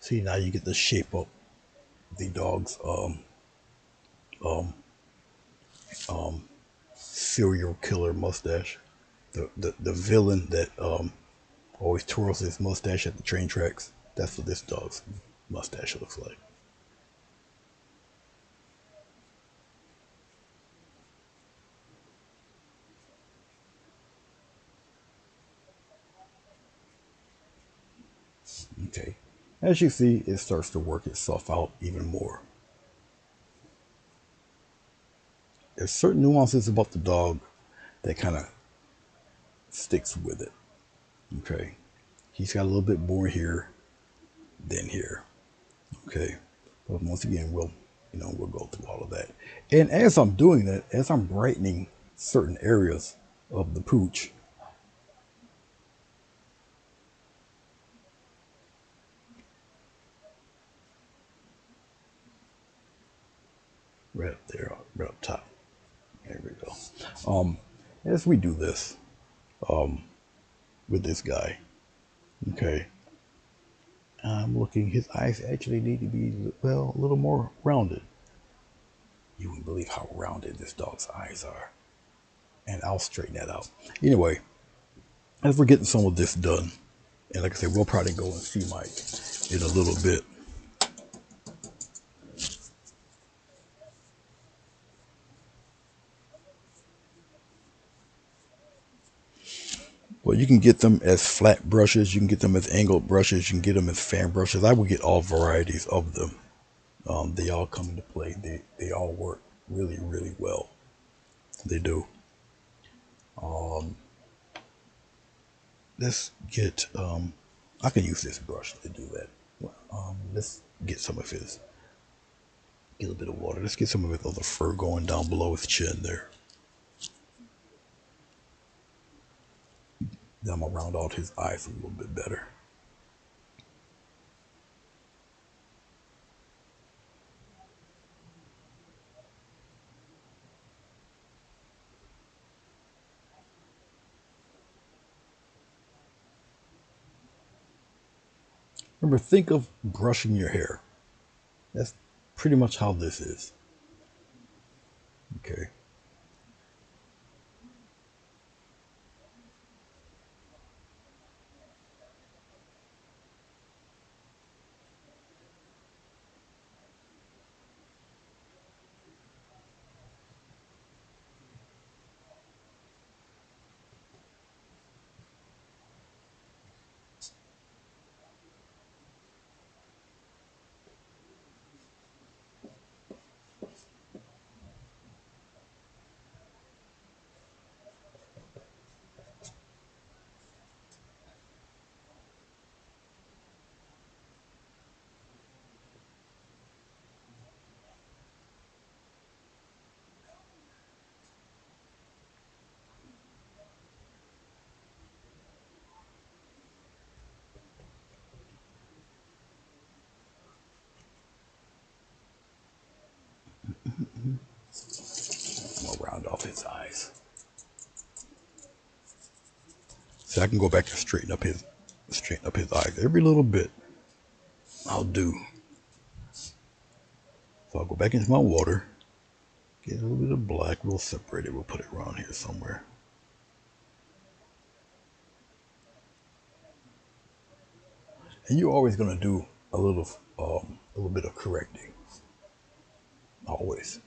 See, now you get the shape of the dog's um, serial killer mustache. The villain that always twirls his mustache at the train tracks. That's what this dog's mustache looks like. Okay. As you see, it starts to work itself out even more. There's certain nuances about the dog that kind of sticks with it. Okay. He's got a little bit more here than here. Okay. But once again, we'll go through all of that. And as I'm doing that, as I'm brightening certain areas of the pooch, right up there, right up top. There we go. As we do this with this guy, okay, I'm looking. His eyes actually need to be a little more rounded. You wouldn't believe how rounded this dog's eyes are, and I'll straighten that out. Anyway, as we're getting some of this done, and like I said, we'll probably go and see Mike in a little bit. Well, you can get them as flat brushes, you can get them as angled brushes, you can get them as fan brushes. I would get all varieties of them. They all come into play. They all work really, really well. They do. Let's get. I can use this brush to do that. Let's get some of his. Get a little bit of water. Let's get some of his other fur going down below his chin there. Then I'm gonna round out his eyes a little bit better. Remember, think of brushing your hair. That's pretty much how this is. Okay. I'm gonna round off his eyes. So I can go back and straighten up his eyes every little bit. I'll do. So I'll go back into my water, get a little bit of black. We'll separate it. We'll put it around here somewhere. And you're always gonna do a little bit of correcting. Always.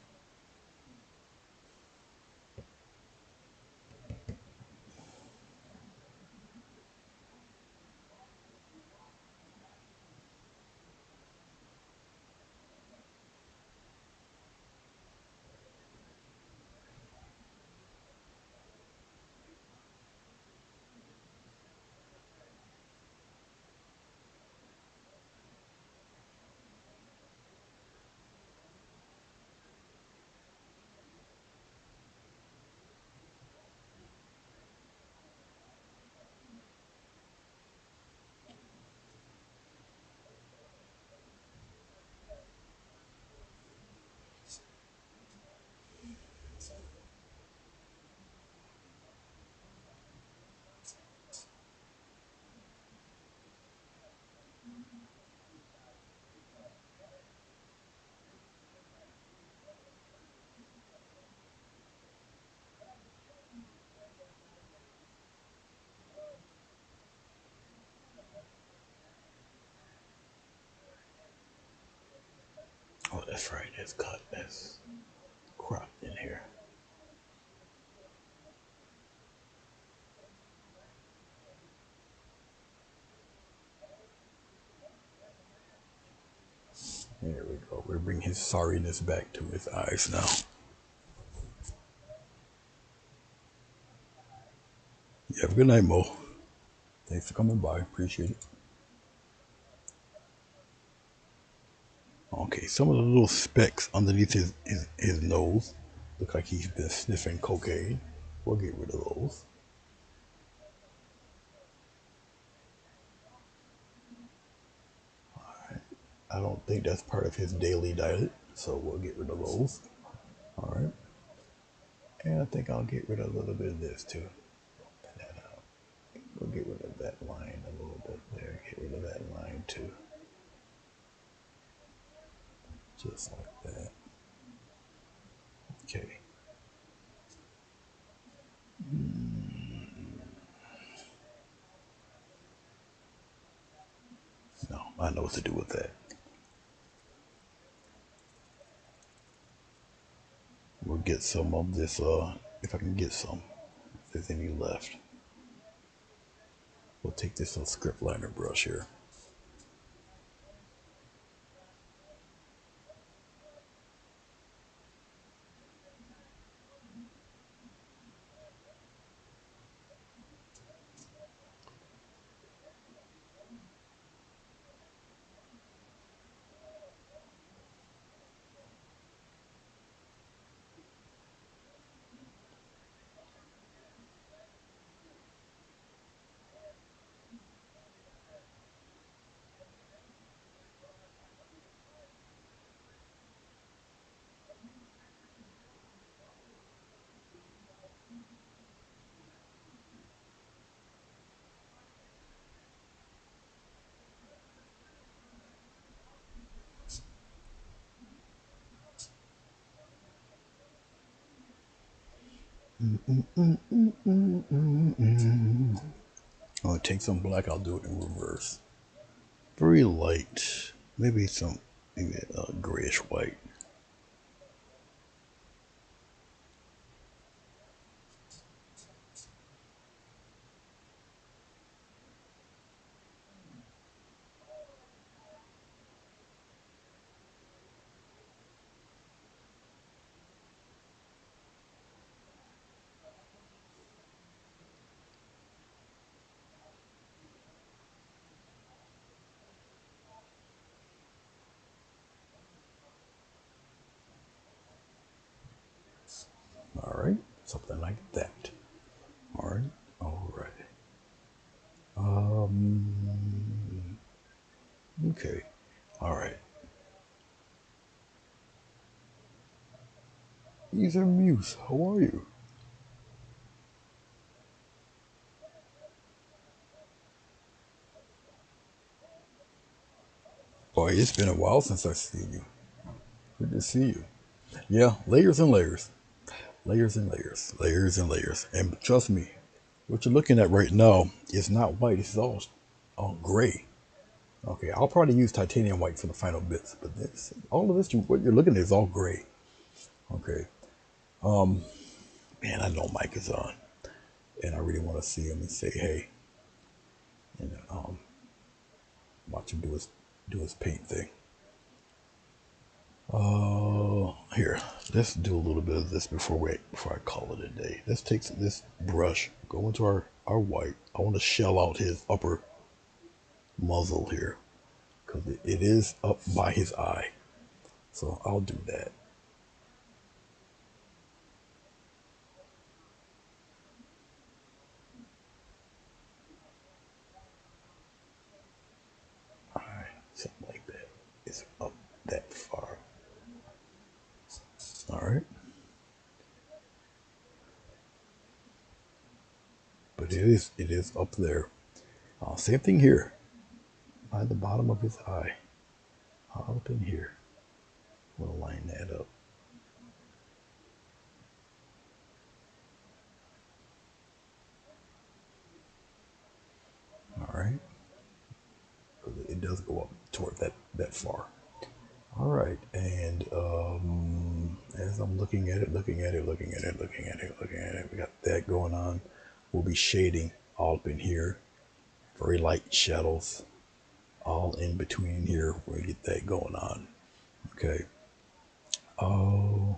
That's right. That's cut. That's cropped in here. There we go. We're bringing his sorriness back to his eyes now. You have a good night, Mo. Thanks for coming by. Appreciate it. Okay, some of the little specks underneath his nose look like he's been sniffing cocaine. We'll get rid of those. I don't think that's part of his daily diet, so we'll get rid of those. All right. And I think I'll get rid of a little bit of this too. Open that out. We'll get rid of that line a little bit there. Get rid of that line too. Just like that. Okay. No, I know what to do with that. We'll get some of this, if I can get some, if there's any left. We'll take this little script liner brush here. I'll take some black, I'll do it in reverse. Very light, maybe a grayish white. All right, something like that. All right, all right. Okay, all right. Ether Muse, how are you? Boy, it's been a while since I've seen you. Good to see you. Yeah, layers and layers. Layers and layers. Layers and layers. And trust me, what you're looking at right now is not white, it's all gray. Okay, I'll probably use titanium white for the final bits, but all of this, what you're looking at is all gray. Okay. Man, I know Mike is on, and I really want to see him and say, hey, and watch him do his paint thing. Here, let's do a little bit of this before I call it a day. Let's take this brush, go into our white. I want to shell out his upper muzzle here because it is up by his eye. So I'll do that. All right, something like that. It's up that far. All right, but it is up there. Same thing here, by the bottom of his eye, up in here. We'll line that up. All right, because it does go up toward that far. All right. right, and as I'm looking at it, we got that going on. We'll be shading all up in here, very light shadows, all in between here. We'll get that going on. Okay. Oh,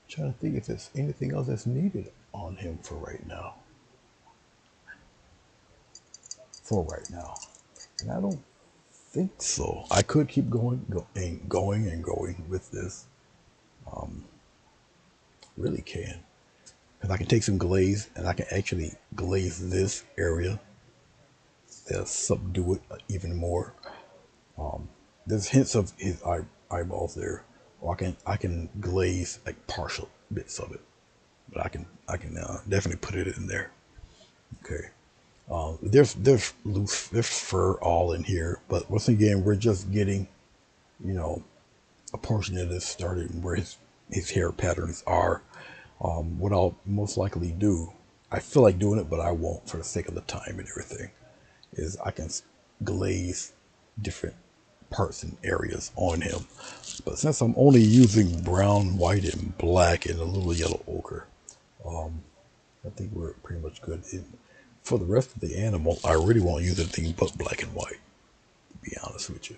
trying to think if there's anything else that's needed on him for right now. And I don't think so. I could keep going with this. Really can. Because I can take some glaze and I can actually glaze this area. They'll subdue it even more. There's hints of his eyeballs there. Or I can glaze like partial bits of it. But I can definitely put it in there. Okay. There's fur all in here, but once again, we're just getting, you know, a portion of this started where his hair patterns are. What I'll most likely do, I feel like doing it, but I won't for the sake of the time and everything, is I can glaze different parts and areas on him. But since I'm only using brown, white, and black and a little yellow ochre, I think we're pretty much good. For the rest of the animal, I really won't use anything but black and white, to be honest with you.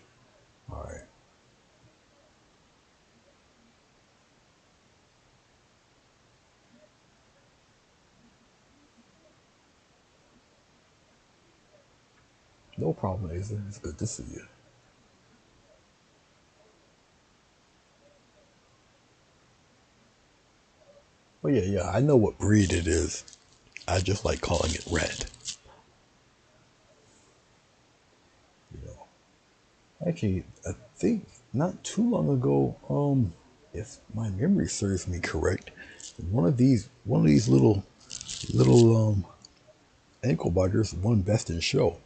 All right. No problem, Asa. It's good to see you. Oh, yeah, yeah. I know what breed it is. I just like calling it red. You know. Actually, I think not too long ago, if my memory serves me correct, one of these little ankle biters won best in show.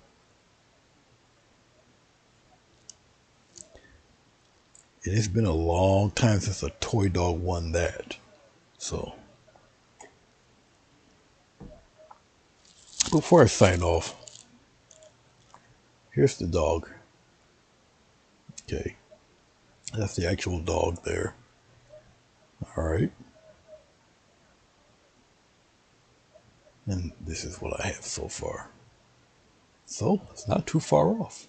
And it's been a long time since a toy dog won that. So before I sign off, here's the dog. Okay, that's the actual dog there. All right, and this is what I have so far. So it's not too far off.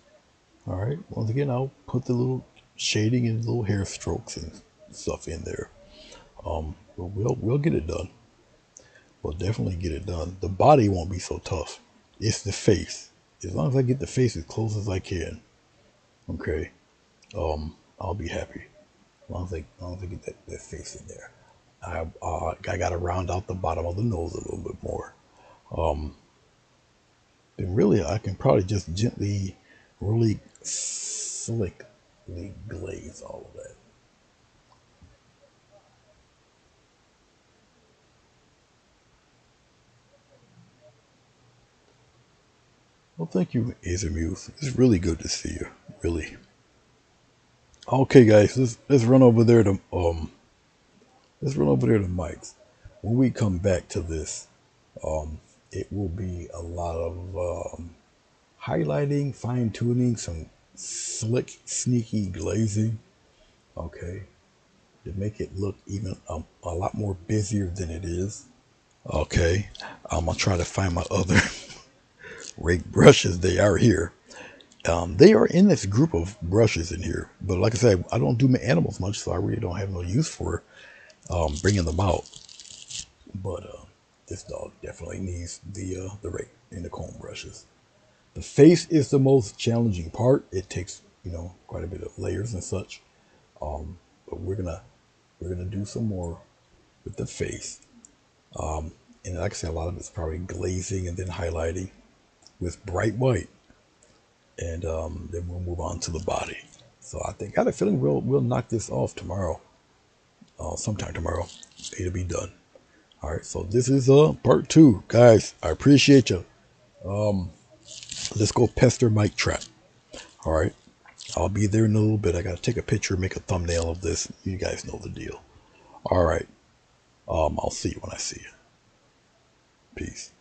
All right. Once again, I'll put the little shading and little hair strokes and stuff in there. But we'll get it done. We'll definitely get it done. The body won't be so tough. It's the face. As long as I get the face as close as I can, okay, I'll be happy. As long as I get that face in there. I gotta round out the bottom of the nose a little bit more. Then really, I can probably just gently, really slickly glaze all of that. Well, thank you, Azamuse. It's really good to see you. Really. Okay, guys, let's run over there to Mike's. When we come back to this, it will be a lot of highlighting, fine tuning, some slick, sneaky glazing. Okay, to make it look even a lot more busier than it is. Okay, I'm gonna try to find my other rake brushes. They are here. They are in this group of brushes in here, but like I said, I don't do my animals much, so I really don't have no use for bringing them out. But this dog definitely needs the rake and the comb brushes. The face is the most challenging part. It takes quite a bit of layers and such. But we're gonna do some more with the face. And like I said, a lot of it's probably glazing and then highlighting with bright white, and then we'll move on to the body. So I got a feeling we'll knock this off tomorrow, sometime tomorrow. It'll be done. All right. So this is part 2, guys. I appreciate you. Let's go pester Mike Trap. All right. I'll be there in a little bit. I gotta take a picture, make a thumbnail of this. You guys know the deal. All right. I'll see you when I see you. Peace.